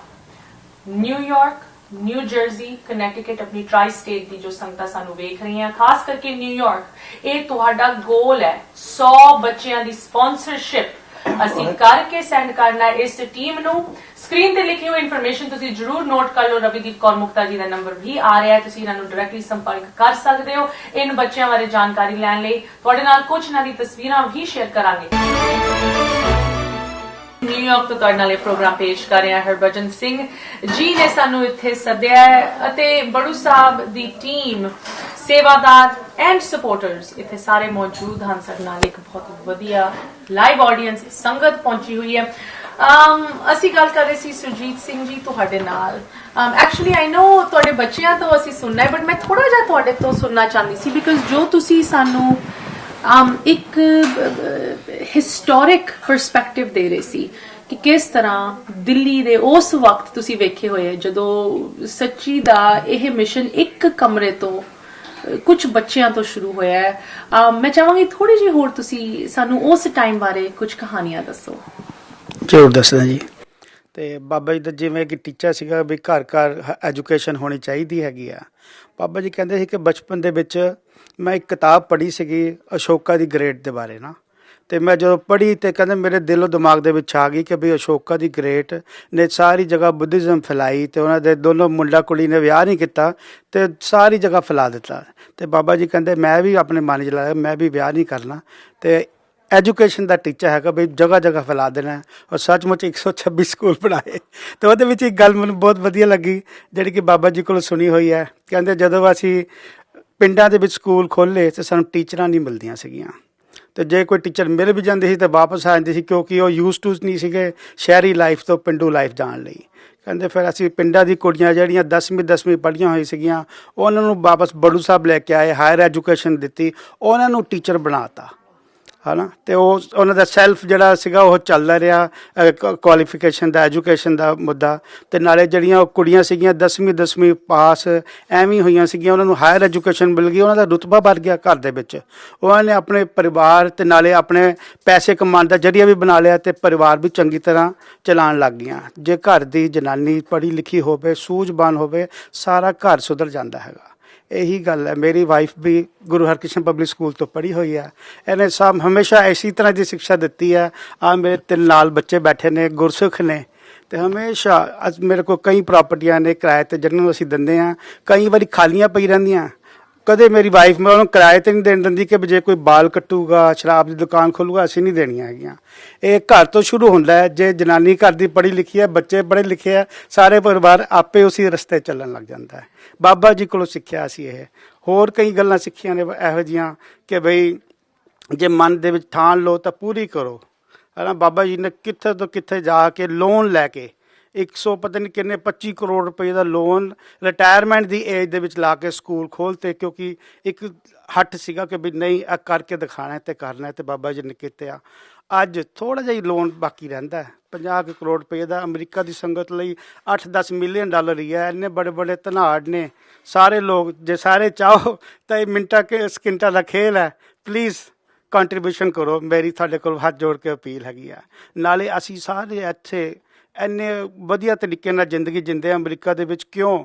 A: ਨਿਊਯਾਰਕ, ਨਿਊ ਜਰਸੀ, ਕਨੈਕਟਿਕਟ, ਆਪਣੀ ਟ੍ਰਾਈ ਸਟੇਟ ਦੀ ਜੋ ਸੰਗਤਾਂ ਸਾਨੂੰ ਵੇਖ ਰਹੀਆਂ, ਖਾਸ ਕਰਕੇ ਨਿਊਯਾਰਕ, ਇਹ ਤੁਹਾਡਾ ਗੋਲ ਹੈ 100 ਬੱਚਿਆਂ ਦੀ ਸਪਾਂਸਰਸ਼ਿਪ ਅਸੀਂ ਕਰਕੇ ਸੈਂਡ ਕਰਨਾ ਇਸ ਟੀਮ ਨੂੰ। ਸਕਰੀਨ ਤੇ ਲਿਖੀ ਹੋਈ ਇਨਫੋਰਮੇਸ਼ਨ ਤੁਸੀਂ ਜਰੂਰ ਨੋਟ ਕਰ ਲਓ। ਰਵੀਦੀਪ ਕੌਰ ਮੁਕਤਾ ਜੀ ਦਾ ਨੰਬਰ ਵੀ ਆ ਰਿਹਾ ਹੈ, ਤੁਸੀਂ ਇਹਨਾਂ ਨੂੰ ਡਾਇਰੈਕਟਲੀ ਸੰਪਰਕ ਕਰ ਸਕਦੇ ਹੋ ਇਨ ਬੱਚਿਆਂ ਬਾਰੇ ਜਾਣਕਾਰੀ ਲੈਣ ਲਈ। ਤੁਹਾਡੇ ਨਾਲ ਕੁਝ ਇਹਨਾਂ ਦੀ ਤਸਵੀਰਾਂ ਵੀ ਸ਼ੇਅਰ ਕਰਾਂਗੇ। ਨਿਊਯਾਰਕ ਤੋਂ ਤੁਹਾਡੇ ਨਾਲ ਇਹ ਪ੍ਰੋਗਰਾਮ ਪੇਸ਼ ਕਰ ਰਿਹਾ ਹਰਭਜਨ ਸਿੰਘ ਜੀ ਨੇ ਸਾਨੂੰ ਇੱਥੇ ਸੱਦਿਆ ਹੈ ਅਤੇ ਬੜੂ ਸਾਹਿਬ ਦੀ ਟੀਮ, ਸੇਵਾਦਾਰ ਐਂਡ ਸਪੋਰਟਰਸ ਇੱਥੇ ਸਾਰੇ ਮੌਜੂਦ ਹਨ। ਸਾਡੇ ਨਾਲ ਇੱਕ ਬਹੁਤ ਵਧੀਆ ਲਾਈਵ ਆਡੀਅנס ਸੰਗਤ ਪਹੁੰਚੀ ਹੋਈ ਹੈ। ਅਸੀਂ ਗੱਲ ਕਰ ਰਹੇ ਸੀ ਸੁਰਜੀਤ ਸਿੰਘ ਜੀ ਤੁਹਾਡੇ ਨਾਲ। ਐਕਚੁਅਲੀ ਆਈ ਨੋ ਤੁਹਾਡੇ ਬੱਚਿਆਂ ਤੋਂ ਅਸੀਂ ਸੁਣਨਾ ਹੈ, ਬਟ ਮੈਂ ਥੋੜਾ ਜਿਹਾ ਤੁਹਾਡੇ ਤੋਂ ਸੁਣਨਾ ਚਾਹੁੰਦੀ ਸੀ ਬਿਕਾਜ਼ ਜੋ ਤੁਸੀਂ ਸਾਨੂੰ ਇੱਕ ਹਿਸਟੋਰਿਕ ਪਰਸਪੈਕਟਿਵ ਦੇ ਰਹੇ ਸੀ ਕਿ ਕਿਸ ਤਰ੍ਹਾਂ ਦਿੱਲੀ ਦੇ ਉਸ ਵਕਤ ਤੁਸੀਂ ਵੇਖੇ ਹੋਏ ਜਦੋਂ ਸੱਚੀ ਦਾ ਇਹ ਮਿਸ਼ਨ ਇੱਕ ਕਮਰੇ ਤੋਂ ਕੁਝ ਬੱਚਿਆਂ ਤੋਂ ਸ਼ੁਰੂ ਹੋਇਆ ਹੈ। ਮੈਂ ਚਾਹਾਂਗੀ ਥੋੜੀ ਜਿਹੀ ਹੋਰ ਤੁਸੀਂ ਸਾਨੂੰ ਉਸ ਟਾਈਮ ਬਾਰੇ ਕੁਝ ਕਹਾਣੀਆਂ ਦੱਸੋ।
D: ਜ਼ਰੂਰ ਦੱਸਦਾ ਜੀ। ਤੇ ਬਾਬਾ ਜੀ ਦਾ ਜਿਵੇਂ ਕਿ ਟੀਚਾ ਸੀਗਾ ਵੀ ਘਰ ਘਰ ਐਜੂਕੇਸ਼ਨ ਹੋਣੀ ਚਾਹੀਦੀ ਹੈਗੀ ਆ। ਬਾਬਾ ਜੀ ਕਹਿੰਦੇ ਸੀ ਕਿ ਬਚਪਨ ਦੇ ਵਿੱਚ ਮੈਂ ਇੱਕ ਕਿਤਾਬ ਪੜ੍ਹੀ ਸੀਗੀ ਅਸ਼ੋਕਾ ਦੀ ਗ੍ਰੇਟ ਦੇ ਬਾਰੇ ਨਾ, ਤੇ ਮੈਂ ਜਦੋਂ ਪੜ੍ਹੀ ਤੇ ਕਹਿੰਦੇ ਮੇਰੇ ਦਿਲੋਂ ਦਿਮਾਗ ਦੇ ਵਿੱਚ ਆ ਗਈ ਕਿ ਵੀ ਅਸ਼ੋਕਾ ਦੀ ਗ੍ਰੇਟ ਨੇ ਸਾਰੀ ਜਗ੍ਹਾ ਬੁੱਧਿਜ਼ਮ ਫੈਲਾਈ ਤੇ ਉਹਨਾਂ ਦੇ ਦੋਨੋਂ ਮੁੰਡਾ ਕੁੜੀ ਨੇ ਵਿਆਹ ਨਹੀਂ ਕੀਤਾ ਤੇ ਸਾਰੀ ਜਗ੍ਹਾ ਫੈਲਾ ਦਿੱਤਾ। ਤੇ ਬਾਬਾ ਜੀ ਕਹਿੰਦੇ ਮੈਂ ਵੀ ਆਪਣੇ ਮਨ 'ਚ ਲਾਇਆ ਮੈਂ ਵੀ ਵਿਆਹ ਨਹੀਂ ਕਰਨਾ ਤੇ ਐਜੂਕੇਸ਼ਨ ਦਾ ਟੀਚਾ ਹੈਗਾ ਵੀ ਜਗ੍ਹਾ ਜਗ੍ਹਾ ਫੈਲਾ ਦੇਣਾ। ਔਰ ਸੱਚਮੁੱਚ 126 ਸਕੂਲ ਬਣਾਏ। ਤੇ ਉਹਦੇ ਵਿੱਚ ਇੱਕ ਗੱਲ ਮੈਨੂੰ ਬਹੁਤ ਵਧੀਆ ਲੱਗੀ ਜਿਹੜੀ ਕਿ ਬਾਬਾ ਜੀ ਕੋਲ ਸੁਣੀ ਹੋਈ ਹੈ। ਕਹਿੰਦੇ ਜਦੋਂ ਅਸੀਂ ਪਿੰਡਾਂ ਦੇ ਵਿੱਚ ਸਕੂਲ ਖੋਲ੍ਹੇ ਤੇ ਸਾਨੂੰ ਟੀਚਰਾਂ ਨਹੀਂ ਮਿਲਦੀਆਂ ਸੀਗੀਆਂ, ਤੇ ਜੇ ਕੋਈ ਟੀਚਰ ਮਿਲ ਵੀ ਜਾਂਦੇ ਸੀ ਤਾਂ ਵਾਪਸ ਆ ਜਾਂਦੇ ਸੀ ਕਿਉਂਕਿ ਉਹ ਯੂਜ਼ ਟੂ ਨਹੀਂ ਸੀਗੇ ਸ਼ਹਿਰੀ ਲਾਈਫ ਤੋਂ ਪਿੰਡੂ ਲਾਈਫ ਜਾਣ ਲਈ। ਕਹਿੰਦੇ ਫਿਰ ਅਸੀਂ ਪਿੰਡਾਂ ਦੀ ਕੁੜੀਆਂ ਜਿਹੜੀਆਂ 10ਵੀਂ ਪੜ੍ਹੀਆਂ ਹੋਈ ਸੀਗੀਆਂ ਉਹਨਾਂ ਨੂੰ ਵਾਪਸ ਬੜੂ ਸਾਹਿਬ ਲੈ ਕੇ ਆਏ, ਹਾਇਰ ਐਜੂਕੇਸ਼ਨ ਦਿੱਤੀ, ਉਹਨਾਂ ਨੂੰ ਟੀਚਰ ਬਣਾਤਾ ਹੈ ਨਾ। ਤੇ ਉਹ ਉਹਨਾਂ ਦਾ ਸੈਲਫ ਜਿਹੜਾ ਸੀਗਾ ਉਹ ਚੱਲਦਾ ਰਿਹਾ ਕੁਆਲੀਫਿਕੇਸ਼ਨ ਦਾ, ਐਜੂਕੇਸ਼ਨ ਦਾ ਮੁੱਦਾ। ਤੇ ਨਾਲੇ ਜਿਹੜੀਆਂ ਉਹ ਕੁੜੀਆਂ ਸੀਗੀਆਂ 10ਵੀਂ ਪਾਸ ਐਵੇਂ ਹੋਈਆਂ ਸੀਗੀਆਂ ਉਹਨਾਂ ਨੂੰ ਹਾਇਰ ਐਜੂਕੇਸ਼ਨ ਮਿਲ ਗਈ, ਉਹਨਾਂ ਦਾ ਰੁਤਬਾ ਵੱਧ ਗਿਆ ਘਰ ਦੇ ਵਿੱਚ। ਉਹਨਾਂ ਨੇ ਆਪਣੇ ਪਰਿਵਾਰ ਤੇ ਨਾਲੇ ਆਪਣੇ ਪੈਸੇ ਕਮਾਉਣ ਦਾ ਜ਼ਰੀਆ ਵੀ ਬਣਾ ਲਿਆ ਤੇ ਪਰਿਵਾਰ ਵੀ ਚੰਗੀ ਤਰ੍ਹਾਂ ਚਲਾਉਣ ਲੱਗ ਗਈਆਂ। ਜੇ ਘਰ ਦੀ ਜਨਾਨੀ ਪੜ੍ਹੀ ਲਿਖੀ ਹੋਵੇ, ਸੂਝਵਾਨ ਹੋਵੇ, ਸਾਰਾ ਘਰ ਸੁਧਰ ਜਾਂਦਾ ਹੈਗਾ। ਇਹੀ ਗੱਲ ਹੈ। ਮੇਰੀ ਵਾਈਫ ਵੀ ਗੁਰੂ ਹਰਕ੍ਰਿਸ਼ਨ ਪਬਲਿਕ ਸਕੂਲ ਤੋਂ ਪੜ੍ਹੀ ਹੋਈ ਹੈ। ਇਹਨੇ ਸਭ ਹਮੇਸ਼ਾ ਇਸੇ ਤਰ੍ਹਾਂ ਦੀ ਸਿੱਖਿਆ ਦਿੱਤੀ ਹੈ। ਆ ਮੇਰੇ 3 ਨਾਲ ਬੱਚੇ ਬੈਠੇ ਨੇ, ਗੁਰਸਿੱਖ ਨੇ, ਤੇ ਹਮੇਸ਼ਾ ਅੱਜ ਮੇਰੇ ਕੋਲ ਕਈ ਪ੍ਰਾਪਰਟੀਆਂ ਨੇ ਕਿਰਾਏ ਤੇ ਜਿਹਨਾਂ ਨੂੰ ਅਸੀਂ ਦਿੰਦੇ ਹਾਂ, ਕਈ ਵਾਰੀ ਖਾਲੀਆਂ ਪਈ ਰਹਿੰਦੀਆਂ। ਕਦੇ ਮੇਰੀ ਵਾਈਫ ਮੈਂ ਉਹਨੂੰ ਕਿਰਾਏ ਤੇ ਨਹੀਂ ਦੇਣ ਦਿੰਦੀ ਕਿ ਜੇ ਕੋਈ ਬਾਲ ਕੱਟੂਗਾ, ਸ਼ਰਾਬ ਦੀ ਦੁਕਾਨ ਖੋਲੂਗਾ, ਅਸੀਂ ਨਹੀਂ ਦੇਣੀਆਂ ਹੈਗੀਆਂ। ਇਹ ਘਰ ਤੋਂ ਸ਼ੁਰੂ ਹੁੰਦਾ ਹੈ। ਜੇ ਜਨਾਨੀ ਘਰ ਦੀ ਪੜ੍ਹੀ ਲਿਖੀ ਹੈ, ਬੱਚੇ ਪੜ੍ਹੇ ਲਿਖੇ ਹੈ, ਸਾਰੇ ਪਰਿਵਾਰ ਆਪੇ ਉਸੇ ਰਸਤੇ ਚੱਲਣ ਲੱਗ ਜਾਂਦਾ ਹੈ। ਬਾਬਾ ਜੀ ਕੋਲੋਂ ਸਿੱਖਿਆ ਅਸੀਂ ਇਹ। ਹੋਰ ਕਈ ਗੱਲਾਂ ਸਿੱਖੀਆਂ ਨੇ ਇਹੋ ਜਿਹੀਆਂ ਕਿ ਬਈ ਜੇ ਮਨ ਦੇ ਵਿੱਚ ਠਾਣ ਲਓ ਤਾਂ ਪੂਰੀ ਕਰੋ ਹੈ ਨਾ। ਬਾਬਾ ਜੀ ਨੇ ਕਿੱਥੇ ਤੋਂ ਕਿੱਥੇ ਜਾ ਕੇ ਲੋਨ ਲੈ ਕੇ 100 ਪਤਾ ਨਹੀਂ ਕਿੰਨੇ 25 ਕਰੋੜ ਰੁਪਏ ਦਾ ਲੋਨ ਰਿਟਾਇਰਮੈਂਟ ਦੀ ਏਜ ਦੇ ਵਿੱਚ ਲਾ ਕੇ ਸਕੂਲ ਖੋਲ੍ਹਤੇ ਕਿਉਂਕਿ ਇੱਕ ਹੱਠ ਸੀਗਾ ਕਿ ਵੀ ਨਹੀਂ ਇਹ ਕਰਕੇ ਦਿਖਾਣਾ ਤੇ ਕਰਨਾ। ਤੇ ਬਾਬਾ ਜੀ ਨੇ ਕੀਤਾ। ਅੱਜ ਥੋੜ੍ਹਾ ਜਿਹਾ ਹੀ ਲੋਨ ਬਾਕੀ ਰਹਿੰਦਾ ਹੈ 50 ਕਰੋੜ ਰੁਪਏ ਦਾ। ਅਮਰੀਕਾ ਦੀ ਸੰਗਤ ਲਈ 8-10 ਮਿਲੀਅਨ ਡਾਲਰ ਹੀ ਹੈ। ਇੰਨੇ ਬੜੇ ਬੜੇ ਧਨਾੜ ਨੇ ਸਾਰੇ ਲੋਕ। ਜੇ ਸਾਰੇ ਚਾਹੋ ਤਾਂ ਇਹ ਮਿੰਟਾਂ ਸਕਿੰਟਾਂ ਦਾ ਖੇਲ ਹੈ। ਪਲੀਜ਼ ਕੰਟਰੀਬਿਊਸ਼ਨ ਕਰੋ। ਮੇਰੀ ਤੁਹਾਡੇ ਕੋਲ ਹੱਥ ਜੋੜ ਕੇ ਅਪੀਲ ਹੈਗੀ ਆ। ਨਾਲੇ ਅਸੀਂ ਸਾਰੇ ਇੱਥੇ ਇੰਨੇ ਵਧੀਆ ਤਰੀਕੇ ਨਾਲ ਜ਼ਿੰਦਗੀ ਜਿੰਦੇ ਆ ਅਮਰੀਕਾ ਦੇ ਵਿੱਚ।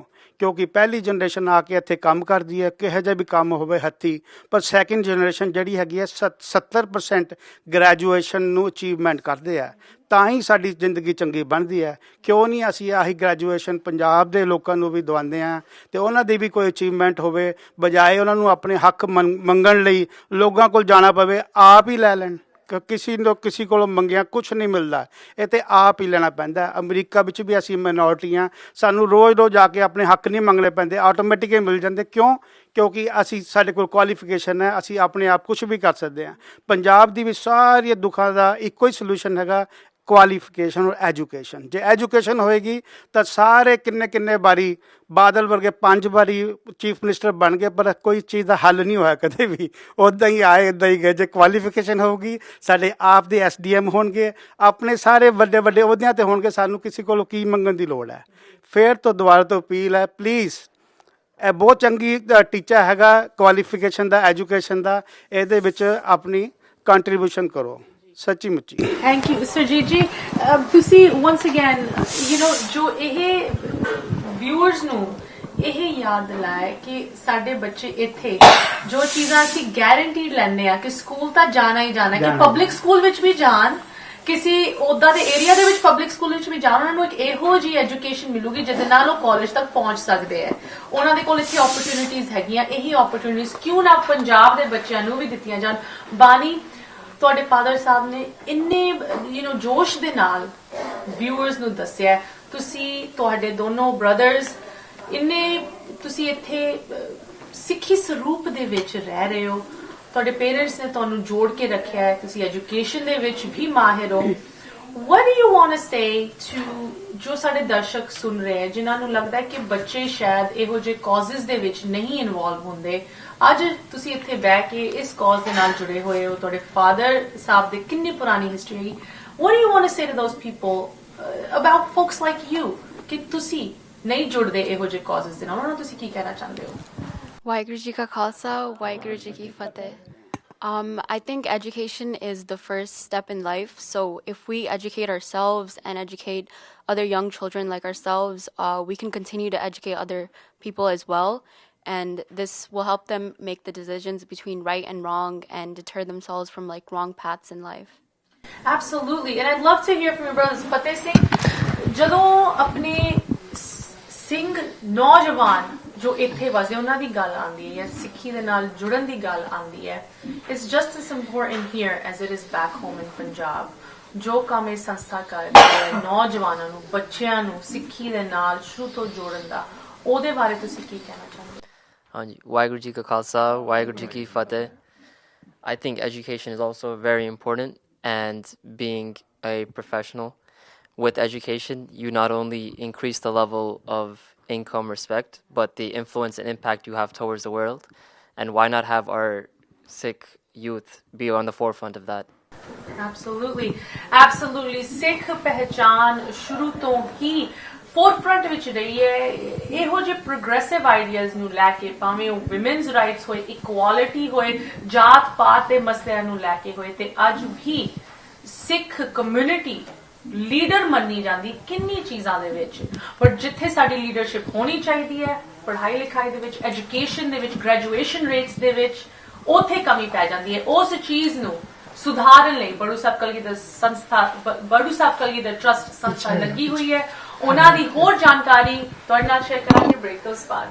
D: ਕਿਉਂਕਿ ਪਹਿਲੀ ਜਨਰੇਸ਼ਨ ਆ ਕੇ ਇੱਥੇ ਕੰਮ ਕਰਦੀ ਹੈ, ਕਿਹੋ ਜਿਹਾ ਵੀ ਕੰਮ ਹੋਵੇ ਹੱਥੀ। ਪਰ ਸੈਕਿੰਡ ਜਨਰੇਸ਼ਨ ਜਿਹੜੀ ਹੈਗੀ ਹੈ 70% ਗ੍ਰੈਜੂਏਸ਼ਨ ਨੂੰ ਅਚੀਵਮੈਂਟ ਕਰਦੇ ਆ, ਤਾਂ ਹੀ ਸਾਡੀ ਜ਼ਿੰਦਗੀ ਚੰਗੀ ਬਣਦੀ ਹੈ। ਕਿਉਂ ਨਹੀਂ ਅਸੀਂ ਆਹੀ ਗ੍ਰੈਜੂਏਸ਼ਨ ਪੰਜਾਬ ਦੇ ਲੋਕਾਂ ਨੂੰ ਵੀ ਦਵਾਉਂਦੇ ਹਾਂ ਤੇ ਉਹਨਾਂ ਦੀ ਵੀ ਕੋਈ ਅਚੀਵਮੈਂਟ ਹੋਵੇ, ਬਜਾਏ ਉਹਨਾਂ ਨੂੰ ਆਪਣੇ ਹੱਕ ਮੰਗਣ ਲਈ ਲੋਕਾਂ ਕੋਲ ਜਾਣਾ ਪਵੇ, ਆਪ ਹੀ ਲੈ ਲੈਣ। ਕਿਸੇ ਕੋਲੋਂ ਮੰਗਿਆ ਕੁਛ ਨਹੀਂ ਮਿਲਦਾ, ਇਹ ਤੇ ਆਪ ਹੀ ਲੈਣਾ ਪੈਂਦਾ। ਅਮਰੀਕਾ ਵਿੱਚ ਵੀ ਅਸੀਂ ਮਾਈਨੋਰਟੀ ਹਾਂ, ਸਾਨੂੰ ਰੋਜ਼ ਜਾ ਕੇ ਆਪਣੇ ਹੱਕ ਨਹੀਂ ਮੰਗਣੇ ਪੈਂਦੇ, ਆਟੋਮੈਟਿਕਲੀ ਮਿਲ ਜਾਂਦੇ। ਕਿਉਂਕਿ ਸਾਡੇ ਕੋਲ ਕੁਆਲੀਫਿਕੇਸ਼ਨ ਹੈ, ਅਸੀਂ ਆਪਣੇ ਆਪ ਕੁਛ ਵੀ ਕਰ ਸਕਦੇ ਹਾਂ। ਪੰਜਾਬ ਦੀ ਵੀ ਸਾਰੀ ਦੁੱਖਾਂ ਦਾ ਇੱਕੋ ਹੀ ਸੋਲੂਸ਼ਨ ਹੈਗਾ, ਕੁਆਲੀਫਿਕੇਸ਼ਨ ਔਰ ਐਜੂਕੇਸ਼ਨ। ਜੇ ਐਜੂਕੇਸ਼ਨ ਹੋਏਗੀ ਤਾਂ ਸਾਰੇ ਕਿੰਨੇ ਵਾਰੀ ਬਾਦਲ ਵਰਗੇ 5 ਵਾਰੀ ਚੀਫ ਮਿਨਿਸਟਰ ਬਣ ਗਏ, ਪਰ ਕੋਈ ਚੀਜ਼ ਦਾ ਹੱਲ ਨਹੀਂ ਹੋਇਆ ਕਦੇ ਵੀ। ਉੱਦਾਂ ਹੀ ਆਏ ਉੱਦਾਂ ਹੀ ਗਏ। ਜੇ ਕੁਆਲੀਫਿਕੇਸ਼ਨ ਹੋਊਗੀ, ਸਾਡੇ ਆਪ ਦੇ SDM ਹੋਣਗੇ, ਆਪਣੇ ਸਾਰੇ ਵੱਡੇ ਅਹੁਦਿਆਂ ਤੇ ਹੋਣਗੇ, ਸਾਨੂੰ ਕਿਸੇ ਕੋਲੋਂ ਕੀ ਮੰਗਣ ਦੀ ਲੋੜ ਹੈ। ਫਿਰ ਤੋਂ ਦੁਬਾਰਾ ਤੋਂ ਅਪੀਲ ਹੈ, ਪਲੀਜ਼ ਇਹ ਬਹੁਤ ਚੰਗੀ ਟੀਚਾ ਹੈਗਾ ਕੁਆਲੀਫਿਕੇਸ਼ਨ ਦਾ, ਐਜੂਕੇਸ਼ਨ ਦਾ। ਇਹਦੇ ਵਿੱਚ ਆਪਣੀ ਕੰਟਰੀਬਿਊਸ਼ਨ ਕਰੋ ਸੱਚੀ ਮੁੱਚੀ।
A: ਥੈਂਕ ਯੂ ਸਰਜੀਤ ਜੀ। ਤੁਸੀਂ ਵਾਂਸ ਅਗੇਨ ਜੋ ਇਹ ਵਿਊਅਰਸ ਨੂੰ ਇਹ ਯਾਦ ਦਿਲਾਏ ਕਿ ਸਾਡੇ ਬੱਚੇ ਇੱਥੇ ਜੋ ਚੀਜ਼ਾਂ ਅਸੀਂ ਗਾਰੰਟੀਡ ਲੈਂਦੇ ਆ ਕਿ ਸਕੂਲ ਤਾਂ ਜਾਣਾ ਹੀ ਜਾਣਾ, ਕਿ ਪਬਲਿਕ ਸਕੂਲ ਵਿੱਚ ਵੀ ਜਾਣ, ਕਿਸੇ ਉਦਾਂ ਦੇ ਏਰੀਆ ਦੇ ਵਿੱਚ ਪਬਲਿਕ ਸਕੂਲ ਵਿੱਚ ਵੀ ਜਾਣ, ਉਹਨਾਂ ਨੂੰ ਇੱਕ ਇਹੋ ਜਿਹੀ ਐਜੂਕੇਸ਼ਨ ਮਿਲੂਗੀ ਜਿਹਦੇ ਨਾਲ ਉਹ ਕਾਲਜ ਤੱਕ ਪਹੁੰਚ ਸਕਦੇ ਆ। ਉਹਨਾਂ ਦੇ ਕੋਲ ਇੱਥੇ ਓਪਰਚੁਨਿਟੀਜ਼ ਹੈਗੀਆਂ, ਇਹੀ ਓਪਰਚੁਨਿਟੀਜ਼ ਕਿਉਂ ਨਾ ਪੰਜਾਬ ਦੇ ਬੱਚਿਆਂ ਨੂੰ ਵੀ ਦਿੱਤੀਆਂ ਜਾਣ। ਬਾਨੀ, ਤੁਹਾਡੇ ਫਾਦਰ ਸਾਹਿਬ ਨੇ ਇੰਨੇ ਜੋਸ਼ ਦੇ ਨਾਲ ਵਿਊਅਰਸ ਨੂੰ ਦੱਸਿਆ, ਤੁਸੀਂ ਤੁਹਾਡੇ ਦੋਨੋਂ ਬ੍ਰਦਰਸ ਤੁਸੀਂ ਇੱਥੇ ਸਿੱਖੀ ਸਰੂਪ ਦੇ ਵਿੱਚ ਰਹਿ ਰਹੇ ਹੋ, ਤੁਹਾਡੇ ਪੇਰੈਂਟਸ ਨੇ ਤੁਹਾਨੂੰ ਜੋੜ ਕੇ ਰੱਖਿਆ ਹੈ, ਤੁਸੀਂ ਐਜੂਕੇਸ਼ਨ ਦੇ ਵਿੱਚ ਵੀ ਮਾਹਿਰ ਹੋ। What do you want to say to ਜੋ ਸਾਡੇ ਦਰਸ਼ਕ ਸੁਣ ਰਹੇ ਹੈ, ਜਿਨ੍ਹਾਂ ਨੂੰ ਲੱਗਦਾ ਹੈ ਕਿ ਬੱਚੇ ਸ਼ਾਇਦ ਇਹੋ ਜਿਹੇ ਕਾਜ਼ਸ ਦੇ ਵਿੱਚ ਨਹੀਂ ਇਨਵੋਲਵ ਹੁੰਦੇ, ਅੱਜ ਤੁਸੀਂ ਇੱਥੇ ਬਹਿ ਕੇ ਇਸ ਕਾਜ਼ ਦੇ ਨਾਲ ਜੁੜੇ ਹੋਏ ਹੋ, ਤੁਹਾਡੇ ਫਾਦਰ ਸਾਹਿਬ ਦੇ ਕਿੰਨੀ ਪੁਰਾਣੀ ਹਿਸਟਰੀ ਹੈਗੀ। What do you want to say to those people about folks like you ਕਿ ਤੁਸੀਂ ਨਹੀਂ ਜੁੜਦੇ ਇਹੋ ਜਿਹੇ ਕਾਜ਼ਸ ਦੇ ਨਾਲ, ਉਹਨਾਂ ਨੂੰ ਤੁਸੀਂ ਕੀ ਕਹਿਣਾ ਚਾਹੁੰਦੇ ਹੋ?
G: ਵਾਹਿਗੁਰੂ ਜੀ ਕਾ ਖਾਲਸਾ, ਵਾਹਿਗੁਰੂ ਜੀ ਕੀ ਫਤਿਹ. I think education is the first step in life. So if we educate ourselves and educate other young children like ourselves, we can continue to educate other people as well. And this will help them make the decisions between right and wrong and deter themselves from like wrong paths in life.
A: Absolutely. And I'd love to hear from your brothers. Fateh Singh, ਜਦੋਂ ਆਪਣੇ ਸਿੰਘ ਨੌਜਵਾਨ ਜੋ ਇੱਥੇ ਵਸਦੇ ਉਹਨਾਂ ਦੀ ਗੱਲ ਆਉਂਦੀ ਹੈ ਜਾਂ ਸਿੱਖੀ ਦੇ ਨਾਲ ਜੁੜਨ ਦੀ ਗੱਲ ਆਉਂਦੀ ਹੈ, it's just as important here as it is back home in Punjab. ਜੋ ਕੰਮ ਇਹ ਸੰਸਥਾ ਕਰਦੀ ਹੈ ਨੌਜਵਾਨਾਂ ਨੂੰ, ਬੱਚਿਆਂ ਨੂੰ ਸਿੱਖੀ ਦੇ ਨਾਲ ਸ਼ੁਰੂ ਤੋਂ ਜੋੜਨ ਦਾ, ਉਹਦੇ ਬਾਰੇ ਤੁਸੀਂ ਕੀ ਕਹਿਣਾ ਚਾਹੁੰਦੇ ਹੋ?
H: ਹਾਂਜੀ, ਵਾਹਿਗੁਰੂ ਜੀ ਕਾ ਖਾਲਸਾ, ਵਾਹਿਗੁਰੂ ਜੀ ਕੀ ਫਤਿਹ. I think education is also very important, and being a professional, with education, you not only increase the level of income, respect, but the influence and impact you have towards the world. And why not have our Sikh youth be on the forefront of that?
A: Absolutely. Absolutely. Sikh ਪਹਿਚਾਨ ਸ਼ੁਰੂ ਤੋਂ ਹੀ ਫੋਰਫਰੰਟ ਵਿੱਚ ਰਹੀ ਹੈ, ਇਹੋ ਜਿਹੇ progressive ideas ਨੂੰ ਲੈ ਕੇ, ਭਾਵੇਂ ਉਹ ਵਿਮਨਸ ਰਾਈਟਸ ਹੋਏ, ਇਕੁਆਲਿਟੀ ਹੋਏ, ਜਾਤ ਪਾਤ ਦੇ ਮਸਲਿਆਂ ਨੂੰ ਲੈ ਕੇ ਹੋਏ, ਤੇ ਅੱਜ ਵੀ ਸਿੱਖ ਕਮਿਊਨਿਟੀ ਲੀਡਰ ਮੰਨੀ ਜਾਂਦੀ ਕਿੰਨੀ ਚੀਜ਼ਾਂ ਦੇ ਵਿੱਚ। ਬਟ ਜਿੱਥੇ ਸਾਡੀ ਲੀਡਰਸ਼ਿਪ ਹੋਣੀ ਚਾਹੀਦੀ ਹੈ, ਪੜ੍ਹਾਈ ਲਿਖਾਈ ਦੇ ਵਿੱਚ, ਐਜੂਕੇਸ਼ਨ ਦੇ ਵਿੱਚ, ਗ੍ਰੈਜੂਏਸ਼ਨ ਰੇਟਸ ਦੇ ਵਿੱਚ, ਉੱਥੇ ਕਮੀ ਪੈ ਜਾਂਦੀ ਹੈ। ਉਸ ਚੀਜ਼ ਨੂੰ ਸੁਧਾਰਨ ਲਈ ਬੜੂ ਸਾਹਿਬ ਕਲਗੀਧਰ ਟਰਸਟ ਸੰਸਥਾ ਲੱਗੀ ਹੋਈ ਹੈ। ਉਹਨਾਂ ਦੀ ਹੋਰ ਜਾਣਕਾਰੀ ਤੁਹਾਡੇ ਨਾਲ ਸ਼ੇਅਰ ਕਰਾਂਗੇ ਬ੍ਰੇਕ ਤੋਂ ਬਾਅਦ।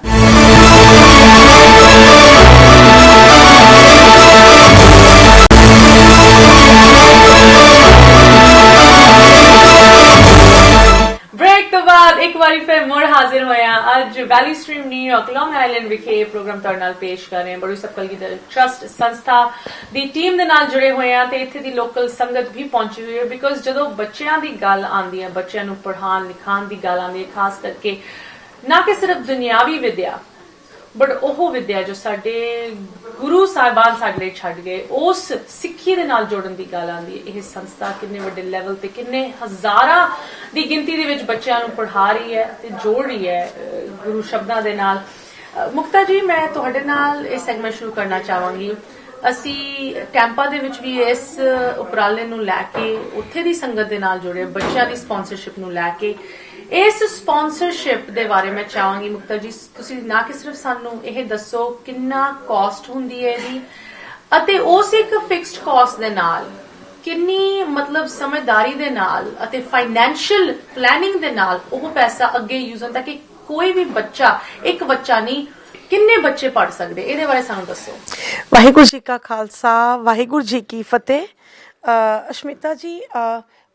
A: ਬ੍ਰੇਕ ਤੋਂ ਬਾਅਦ ਇੱਕ ਵਾਰੀ ਫਿਰ ਮੁੜ ਹਾਜ਼ਰ ਹੋਇਆ। ਅੱਜ ਵੈਲੀ ਸਟ੍ਰੀਮ ਨਿਊਯਾਰਕ ਲੌਂਗ ਆਈਲੈਂਡ ਵਿਖੇ ਪ੍ਰੋਗਰਾਮ ਤੁਹਾਡੇ ਨਾਲ ਪੇਸ਼ ਕਰ ਰਹੇ ਹਾਂ। ਬੜੂ ਸਾਹਿਬ ਕਲਗੀਧਰ ਟਰਸਟ ਸੰਸਥਾ ਦੀ ਟੀਮ ਦੇ ਨਾਲ ਜੁੜੇ ਹੋਏ ਆ, ਤੇ ਇੱਥੇ ਦੀ ਲੋਕਲ ਸੰਗਤ ਵੀ ਪਹੁੰਚੀ ਹੋਈ ਹੈ। ਬਿਕੋਜ਼ ਜਦੋਂ ਬੱਚਿਆਂ ਦੀ ਗੱਲ ਆਉਂਦੀ ਹੈ, ਬੱਚਿਆਂ ਨੂੰ ਪੜ੍ਹਾਉਣ ਲਿਖਾਉਣ ਦੀ ਗੱਲ ਆਉਂਦੀ ਹੈ, ਖਾਸ ਕਰਕੇ ਨਾ ਕਿ ਸਿਰਫ ਦੁਨਿਆਵੀ ਵਿਦਿਆ, ਬਟ ਉਹ ਵਿਦਿਆ ਜੋ ਸਾਡੇ ਗੁਰੂ ਸਾਹਿਬਾਨ ਸਾਡੇ ਲਈ ਛੱਡ ਗਏ, ਉਸ ਸਿੱਖੀ ਦੇ ਨਾਲ ਜੋੜਨ ਦੀ ਗੱਲ ਆਉਂਦੀ ਹੈ। ਇਹ ਸੰਸਥਾ ਕਿੰਨੇ ਵੱਡੇ ਲੈਵਲ ਤੇ ਕਿੰਨੇ ਹਜ਼ਾਰਾਂ ਦੀ ਗਿਣਤੀ ਦੇ ਵਿੱਚ ਬੱਚਿਆਂ ਨੂੰ ਪੜ੍ਹਾ ਰਹੀ ਹੈ ਤੇ ਜੋੜ ਰਹੀ ਹੈ ਗੁਰੂ ਸ਼ਬਦਾਂ ਦੇ ਨਾਲ। ਮੁਕਤਾ ਜੀ, ਮੈਂ ਤੁਹਾਡੇ ਨਾਲ ਇਹ ਸੈਗਮੈਂਟ ਸ਼ੁਰੂ ਕਰਨਾ ਚਾਹਾਂਗੀ। ਅਸੀਂ ਟੈਂਪਾ ਦੇ ਵਿੱਚ ਵੀ ਇਸ ਉਪਰਾਲੇ ਨੂੰ ਲੈ ਕੇ ਉੱਥੇ ਦੀ ਸੰਗਤ ਦੇ ਨਾਲ ਜੁੜੇ, ਬੱਚਿਆਂ ਦੀ ਸਪਾਂਸਰਸ਼ਿਪ ਨੂੰ ਲੈ ਕੇ। ਇਸ ਸਪਾਂਸਰਸ਼ਿਪ ਦੇ ਬਾਰੇ ਮੈਂ ਚਾਹਾਂਗੀ ਮੁਕਤਾ ਜੀ, ਤੁਸੀਂ ਨਾ ਕਿ ਸਿਰਫ ਸਾਨੂੰ ਇਹ ਦੱਸੋ ਕਿੰਨਾ ਕਾਸਟ ਹੁੰਦੀ ਹੈ ਇਹਦੀ, ਅਤੇ ਉਸ ਇੱਕ ਫਿਕਸਡ ਕਾਸਟ ਦੇ ਨਾਲ ਕਿੰਨੀ ਮਤਲਬ ਸਮਝਦਾਰੀ ਦੇ ਨਾਲ ਅਤੇ ਫਾਈਨੈਂਸ਼ੀਅਲ ਪਲੈਨਿੰਗ ਦੇ ਨਾਲ ਉਹ ਪੈਸਾ ਅੱਗੇ ਯੂਜ਼ ਹੁੰਦਾ ਕਿ ਕੋਈ ਵੀ ਬੱਚਾ, ਇੱਕ ਬੱਚਾ ਨਹੀਂ, ਕਿੰਨੇ ਬੱਚੇ ਪੜ੍ਹ ਸਕਦੇ, ਇਹਦੇ ਬਾਰੇ ਸਾਨੂੰ ਦੱਸੋ।
I: ਵਾਹਿਗੁਰੂ ਜੀ ਕਾ ਖਾਲਸਾ, ਵਾਹਿਗੁਰੂ ਜੀ ਕੀ ਫਤਿਹ। ਅਸ਼ਮਿਤਾ ਜੀ,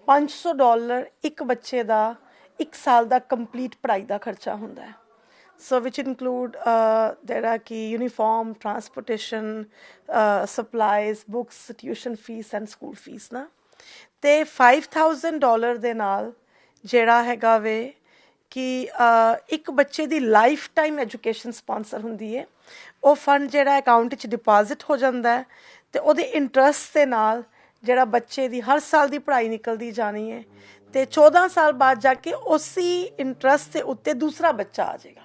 I: $500 ਇੱਕ ਬੱਚੇ ਦਾ 1 ਸਾਲ ਦਾ ਕੰਪਲੀਟ ਪੜ੍ਹਾਈ ਦਾ ਖਰਚਾ ਹੁੰਦਾ ਹੈ। ਸੋ ਵਿਚ ਇਨਕਲੂਡ ਜਿਹੜਾ ਕਿ uniform, transportation, supplies, books, tuition fees and school fees ਨਾ। ਅਤੇ $5000 ਦੇ ਨਾਲ ਜਿਹੜਾ ਹੈਗਾ ਵੇ ਕਿ ਇੱਕ ਬੱਚੇ ਦੀ ਲਾਈਫ ਟਾਈਮ ਐਜੂਕੇਸ਼ਨ ਸਪਾਂਸਰ ਹੁੰਦੀ ਹੈ। ਉਹ ਫੰਡ ਜਿਹੜਾ ਅਕਾਊਂਟ 'ਚ ਡਿਪੋਜ਼ਿਟ ਹੋ ਜਾਂਦਾ ਹੈ ਅਤੇ ਉਹਦੇ ਇੰਟਰਸਟ ਦੇ ਨਾਲ ਜਿਹੜਾ ਬੱਚੇ ਦੀ ਹਰ ਸਾਲ ਦੀ ਪੜ੍ਹਾਈ ਨਿਕਲਦੀ ਜਾਣੀ ਹੈ, ਅਤੇ 14 ਸਾਲ ਬਾਅਦ ਜਾ ਕੇ ਉਸੀ ਇੰਟਰਸਟ ਦੇ ਉੱਤੇ ਦੂਸਰਾ ਬੱਚਾ ਆ ਜਾਏਗਾ।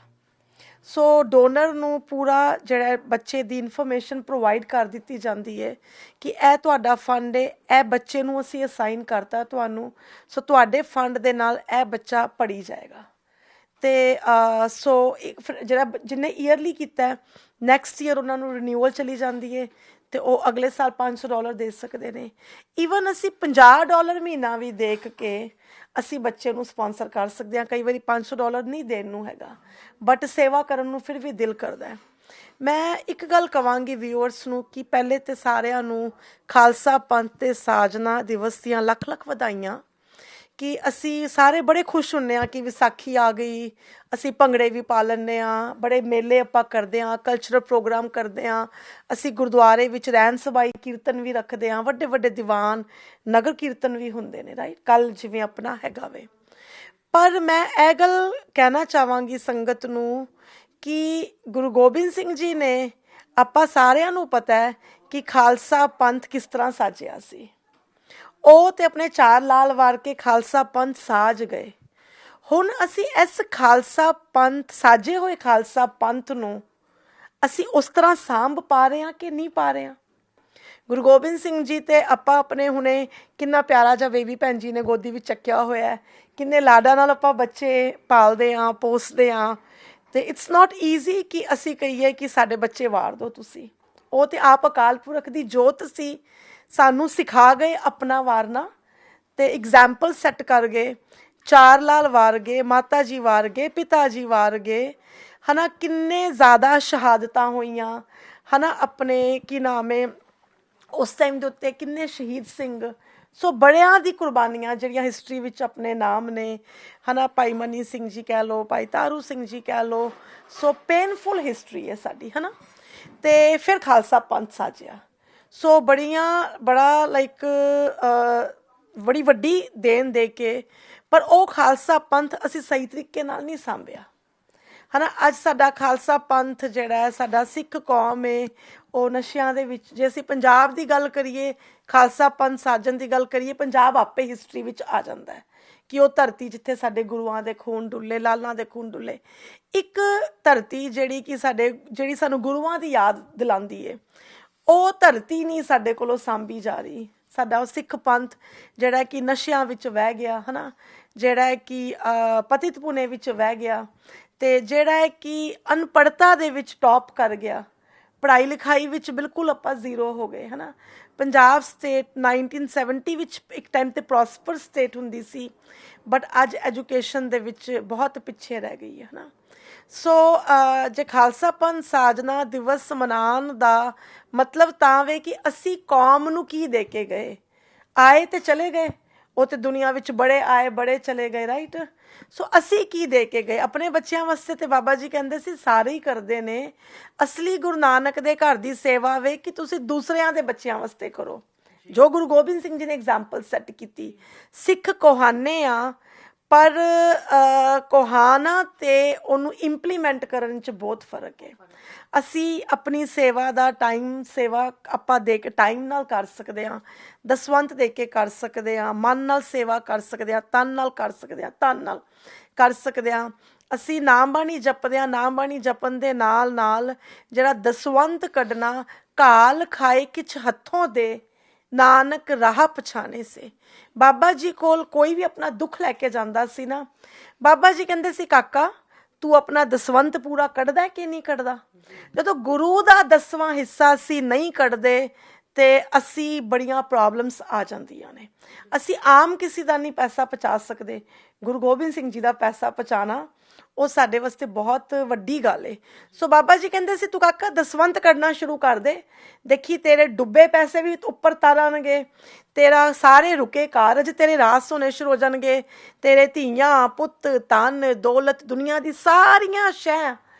I: ਸੋ ਡੋਨਰ ਨੂੰ ਪੂਰਾ ਜਿਹੜਾ ਬੱਚੇ ਦੀ ਇਨਫੋਰਮੇਸ਼ਨ ਪ੍ਰੋਵਾਈਡ ਕਰ ਦਿੱਤੀ ਜਾਂਦੀ ਹੈ ਕਿ ਇਹ ਤੁਹਾਡਾ ਫੰਡ ਹੈ, ਇਹ ਬੱਚੇ ਨੂੰ ਅਸੀਂ ਅਸਾਈਨ ਕਰਤਾ ਤੁਹਾਨੂੰ, ਸੋ ਤੁਹਾਡੇ ਫੰਡ ਦੇ ਨਾਲ ਇਹ ਬੱਚਾ ਪੜ੍ਹੀ ਜਾਏਗਾ। ਤੇ ਸੋ ਜਿਹੜਾ ਜਿਹਨੇ ਈਅਰਲੀ ਕੀਤਾ ਨੈਕਸਟ ਈਅਰ ਉਹਨਾਂ ਨੂੰ ਰਿਨਿਊਅਲ ਚਲੀ ਜਾਂਦੀ ਹੈ ਤੇ ਉਹ ਅਗਲੇ ਸਾਲ $500 ਦੇ ਸਕਦੇ ਨੇ। ਈਵਨ ਅਸੀਂ $50 ਮਹੀਨਾ ਵੀ ਦੇਖ ਕੇ ਅਸੀਂ ਬੱਚੇ ਨੂੰ ਸਪਾਂਸਰ ਕਰ ਸਕਦੇ ਹਾਂ। ਕਈ ਵਾਰੀ $500 ਨਹੀਂ ਦੇਣ ਨੂੰ ਹੈਗਾ, ਬਟ ਸੇਵਾ ਕਰਨ ਨੂੰ ਫਿਰ ਵੀ ਦਿਲ ਕਰਦਾ ਹੈ। ਮੈਂ ਇੱਕ ਗੱਲ ਕਹਾਂਗੀ ਵਿਊਅਰਸ ਨੂੰ ਕਿ ਪਹਿਲੇ ਤੇ ਸਾਰਿਆਂ ਨੂੰ ਖਾਲਸਾ ਪੰਥ ਤੇ ਸਾਜਨਾ ਦਿਵਸ ਦੀਆਂ ਲੱਖ ਲੱਖ ਵਧਾਈਆਂ। ਕਿ ਅਸੀਂ ਸਾਰੇ ਬੜੇ ਖੁਸ਼ ਹੁੰਦੇ ਹਾਂ ਕਿ ਵਿਸਾਖੀ ਆ ਗਈ, ਅਸੀਂ ਭੰਗੜੇ ਵੀ ਪਾ ਲੈਂਦੇ ਹਾਂ, ਬੜੇ ਮੇਲੇ ਆਪਾਂ ਕਰਦੇ ਹਾਂ, ਕਲਚਰਲ ਪ੍ਰੋਗਰਾਮ ਕਰਦੇ ਹਾਂ, ਅਸੀਂ ਗੁਰਦੁਆਰੇ ਵਿੱਚ ਰਹਿਣ ਸਬਾਈ ਕੀਰਤਨ ਵੀ ਰੱਖਦੇ ਹਾਂ, ਵੱਡੇ ਵੱਡੇ ਦੀਵਾਨ ਨਗਰ ਕੀਰਤਨ ਵੀ ਹੁੰਦੇ ਨੇ, ਰਾਈਟ। ਕੱਲ ਜਿਵੇਂ ਆਪਣਾ ਹੈਗਾ ਵੇ। ਪਰ ਮੈਂ ਇਹ ਗੱਲ ਕਹਿਣਾ ਚਾਹਾਂਗੀ ਸੰਗਤ ਨੂੰ ਕਿ ਗੁਰੂ ਗੋਬਿੰਦ ਸਿੰਘ ਜੀ ਨੇ, ਆਪਾਂ ਸਾਰਿਆਂ ਨੂੰ ਪਤਾ ਹੈ ਕਿ ਖਾਲਸਾ ਪੰਥ ਕਿਸ ਤਰ੍ਹਾਂ ਸਾਜਿਆ ਸੀ। ਉਹ ਤੇ ਆਪਣੇ 4 ਲਾਲ ਵਾਰ ਕੇ ਖਾਲਸਾ ਪੰਥ ਸਾਜ ਗਏ। ਹੁਣ ਅਸੀਂ ਇਸ ਖਾਲਸਾ ਪੰਥ, ਸਾਜੇ ਹੋਏ ਖਾਲਸਾ ਪੰਥ ਨੂੰ ਅਸੀਂ ਉਸ ਤਰ੍ਹਾਂ ਸਾਂਭ ਪਾ ਰਹੇ ਹਾਂ ਕਿ ਨਹੀਂ ਪਾ ਰਹੇ ਹਾਂ। ਗੁਰੂ ਗੋਬਿੰਦ ਸਿੰਘ ਜੀ ਤੇ ਆਪਾਂ ਆਪਣੇ ਹੁਣੇ ਕਿੰਨਾ ਪਿਆਰਾ ਜਿਹਾ ਬੇਬੀ ਭੈਣ ਜੀ ਨੇ ਗੋਦੀ ਵਿੱਚ ਚੱਕਿਆ ਹੋਇਆ, ਕਿੰਨੇ ਲਾਡਾਂ ਨਾਲ ਆਪਾਂ ਬੱਚੇ ਪਾਲਦੇ ਹਾਂ, ਪੋਸਦੇ ਹਾਂ। ਤੇ ਇਟਸ ਨਾਟ ਈਜ਼ੀ ਕਿ ਅਸੀਂ ਕਹੀਏ ਕਿ ਸਾਡੇ ਬੱਚੇ ਵਾਰ ਦਿਓ ਤੁਸੀਂ। ਉਹ ਤੇ ਆਪ ਅਕਾਲ ਪੁਰਖ ਦੀ ਜੋਤ ਸੀ, ਸਾਨੂੰ ਸਿਖਾ ਗਏ ਆਪਣਾ ਵਾਰਨਾ ਤੇ ਐਗਜ਼ਾਮਪਲ ਸੈੱਟ ਕਰ ਗਏ। 4 ਲਾਲ ਵਾਰ ਗਏ, ਮਾਤਾ ਜੀ ਵਾਰ ਗਏ, ਪਿਤਾ ਜੀ ਵਾਰ ਗਏ, ਹਨਾ। ਕਿੰਨੇ ਜ਼ਿਆਦਾ ਸ਼ਹਾਦਤਾਂ ਹੋਈਆਂ, ਹਨਾ। ਆਪਣੇ ਕੀ ਨਾਮ ਹੈ ਉਸ ਟਾਈਮ ਦੇ ਉੱਤੇ ਕਿੰਨੇ ਸ਼ਹੀਦ ਸਿੰਘ। ਸੋ ਬੜਿਆਂ ਦੀ ਕੁਰਬਾਨੀਆਂ ਜਿਹੜੀਆਂ ਹਿਸਟਰੀ ਵਿੱਚ ਆਪਣੇ ਨਾਮ ਨੇ, ਹਨਾ। ਭਾਈ ਮਨੀ ਸਿੰਘ ਜੀ ਕਹਿ ਲਓ, ਭਾਈ ਤਾਰੂ ਸਿੰਘ ਜੀ ਕਹਿ ਲਓ। ਸੋ ਪੇਨਫੁਲ ਹਿਸਟਰੀ ਹੈ ਸਾਡੀ, ਹਨਾ। ਤੇ ਫਿਰ ਖਾਲਸਾ ਪੰਥ ਸਾਜਿਆ। ਸੋ ਬੜਾ ਲਾਈਕ ਬੜੀ ਵੱਡੀ ਦੇਣ ਦੇ ਕੇ, ਪਰ ਉਹ ਖਾਲਸਾ ਪੰਥ ਅਸੀਂ ਸਹੀ ਤਰੀਕੇ ਨਾਲ ਨਹੀਂ ਸਾਂਭਿਆ, ਹਨਾ। ਅੱਜ ਸਾਡਾ ਖਾਲਸਾ ਪੰਥ ਜਿਹੜਾ ਹੈ, ਸਾਡਾ ਸਿੱਖ ਕੌਮ ਹੈ, ਉਹ ਨਸ਼ਿਆਂ ਦੇ ਵਿੱਚ। ਜੇ ਅਸੀਂ ਪੰਜਾਬ ਦੀ ਗੱਲ ਕਰੀਏ, ਖਾਲਸਾ ਪੰਥ ਸਾਜਨ ਦੀ ਗੱਲ ਕਰੀਏ, ਪੰਜਾਬ ਆਪੇ ਹਿਸਟਰੀ ਵਿੱਚ ਆ ਜਾਂਦਾ ਹੈ ਕਿ ਉਹ ਧਰਤੀ ਜਿੱਥੇ ਸਾਡੇ ਗੁਰੂਆਂ ਦੇ ਖੂਨ ਡੁੱਲੇ, ਲਾਲਾਂ ਦੇ ਖੂਨ ਡੁੱਲੇ। ਇੱਕ ਧਰਤੀ ਜਿਹੜੀ ਸਾਨੂੰ ਗੁਰੂਆਂ ਦੀ ਯਾਦ ਦਿਲਾਉਂਦੀ ਹੈ, ਉਹ ਧਰਤੀ ਨਹੀਂ ਸਾਡੇ ਕੋਲੋਂ ਸਾਂਭੀ ਜਾ ਰਹੀ। ਸਾਡਾ ਉਹ ਸਿੱਖ ਪੰਥ ਜਿਹੜਾ ਕਿ ਨਸ਼ਿਆਂ ਵਿੱਚ ਵਹਿ ਗਿਆ, ਹਨਾ। ਜਿਹੜਾ ਹੈ ਕਿ ਪਤਿਤ ਪੁਣੇ ਵਿੱਚ ਵਹਿ ਗਿਆ, ਤੇ ਜਿਹੜਾ ਹੈ ਕਿ ਅਨਪੜ੍ਹਤਾ ਦੇ ਵਿੱਚ ਟੌਪ ਕਰ ਗਿਆ। ਪੜ੍ਹਾਈ ਲਿਖਾਈ ਵਿੱਚ ਬਿਲਕੁਲ ਆਪਾਂ ਜ਼ੀਰੋ ਹੋ ਗਏ, ਹਨਾ। ਪੰਜਾਬ ਸਟੇਟ 1970 ਵਿੱਚ ਇੱਕ ਟਾਈਮ ਤੇ ਪ੍ਰੋਸਪਰ ਸਟੇਟ ਹੁੰਦੀ ਸੀ, ਬਟ ਅੱਜ ਐਜੂਕੇਸ਼ਨ ਦੇ ਵਿੱਚ ਬਹੁਤ ਪਿੱਛੇ ਰਹਿ ਗਈ ਹੈ, ਹਨਾ। ਸੋ ਜੇ ਖਾਲਸਾ ਪੰਥ ਸਾਜਨਾ ਦਿਵਸ ਮਨਾਉਣ ਦਾ ਮਤਲਬ ਤਾਂ ਵੇ ਕਿ ਅਸੀਂ ਕੌਮ ਨੂੰ ਕੀ ਦੇ ਕੇ ਗਏ। ਆਏ ਤੇ ਚਲੇ ਗਏ, ਉਹ ਤੇ ਦੁਨੀਆ ਵਿੱਚ ਬੜੇ ਆਏ ਬੜੇ ਚਲੇ ਗਏ, ਰਾਈਟ। ਸੋ ਅਸੀਂ ਕੀ ਦੇ ਕੇ ਗਏ ਆਪਣੇ ਬੱਚਿਆਂ ਵਾਸਤੇ। ਤੇ ਬਾਬਾ ਜੀ ਕਹਿੰਦੇ ਸੀ ਸਾਰੇ ਹੀ ਕਰਦੇ ਨੇ। ਅਸਲੀ ਗੁਰੂ ਨਾਨਕ ਦੇ ਘਰ ਦੀ ਸੇਵਾ ਵੇ ਕਿ ਤੁਸੀਂ ਦੂਸਰਿਆਂ ਦੇ ਬੱਚਿਆਂ ਵਾਸਤੇ ਕਰੋ, ਜੋ ਗੁਰੂ ਗੋਬਿੰਦ ਸਿੰਘ ਜੀ ਨੇ ਐਗਜ਼ਾਮਪਲ ਸੈੱਟ ਕੀਤੀ। ਸਿੱਖ ਕੋਹਾਨੇ ਆ, ਪਰ ਕੋਹਾਨਾ ਤੇ ਉਹਨੂੰ ਇੰਪਲੀਮੈਂਟ ਕਰਨ 'ਚ ਬਹੁਤ ਫਰਕ ਹੈ। ਅਸੀਂ ਆਪਣੀ ਸੇਵਾ ਦਾ ਟਾਈਮ, ਸੇਵਾ ਆਪਾਂ ਦੇ ਕੇ ਟਾਈਮ ਨਾਲ ਕਰ ਸਕਦੇ ਹਾਂ, ਦਸਵੰਤ ਦੇ ਕੇ ਕਰ ਸਕਦੇ ਹਾਂ, ਮਨ ਨਾਲ ਸੇਵਾ ਕਰ ਸਕਦੇ ਹਾਂ, ਤਨ ਨਾਲ ਕਰ ਸਕਦੇ ਹਾਂ, ਧਨ ਨਾਲ ਕਰ ਸਕਦੇ ਹਾਂ। ਅਸੀਂ ਨਾਮ ਬਾਣੀ ਜਪਦੇ ਹਾਂ, ਨਾਮ ਬਾਣੀ ਜਪਣ ਦੇ ਨਾਲ ਨਾਲ ਜਿਹੜਾ ਦਸਵੰਤ ਕੱਢਣਾ, ਘਾਲ ਖਾਏ ਕਿਛ ਹੱਥੋਂ ਦੇ, ਨਾਨਕ ਰਾਹ ਪਛਾਣੇ ਸੇ। ਬਾਬਾ ਜੀ ਕੋਲ ਕੋਈ ਵੀ ਆਪਣਾ ਦੁੱਖ ਲੈ ਕੇ ਜਾਂਦਾ ਸੀ ਨਾ, ਬਾਬਾ ਜੀ ਕਹਿੰਦੇ ਸੀ ਕਾਕਾ ਤੂੰ ਆਪਣਾ ਦਸਵੰਤ ਪੂਰਾ ਕੱਢਦਾ ਕਿ ਨਹੀਂ ਕੱਢਦਾ। ਜਦੋਂ ਗੁਰੂ ਦਾ 10ਵਾਂ ਹਿੱਸਾ ਅਸੀਂ ਨਹੀਂ ਕੱਢਦੇ ਤੇ ਅਸੀਂ ਬੜੀਆਂ ਪ੍ਰੋਬਲਮਸ ਆ ਜਾਂਦੀਆਂ ਨੇ। ਅਸੀਂ ਆਮ ਕਿਸੇ ਦਾ ਨਹੀਂ ਪੈਸਾ ਪਹੁੰਚਾ ਸਕਦੇ, ਗੁਰੂ ਗੋਬਿੰਦ ਸਿੰਘ ਜੀ ਦਾ ਪੈਸਾ ਪਹੁੰਚਾਉਣਾ ਉਹ ਸਾਡੇ ਵਾਸਤੇ ਬਹੁਤ ਵੱਡੀ ਗੱਲ ਏ। ਸੋ ਬਾਬਾ ਜੀ ਕਹਿੰਦੇ ਸੀ ਤੂੰ ਕਾਕਾ ਦਸਵੰਤ ਕੱਢਣਾ ਸ਼ੁਰੂ ਕਰ ਦੇ, ਦੇਖੀ ਤੇਰੇ ਡੁੱਬੇ ਪੈਸੇ ਵੀ ਉੱਪਰ ਤਰਨਗੇ, ਤੇਰਾ ਸਾਰੇ ਰੁਕੇ ਕਾਰਜ ਤੇਰੇ ਰਾਸ ਹੋਣੇ ਸ਼ੁਰੂ ਹੋ ਜਾਣਗੇ, ਤੇਰੇ ਧੀਆਂ ਪੁੱਤ ਧਨ ਦੌਲਤ ਦੁਨੀਆ ਦੀ ਸਾਰੀਆਂ ਸ਼ੈ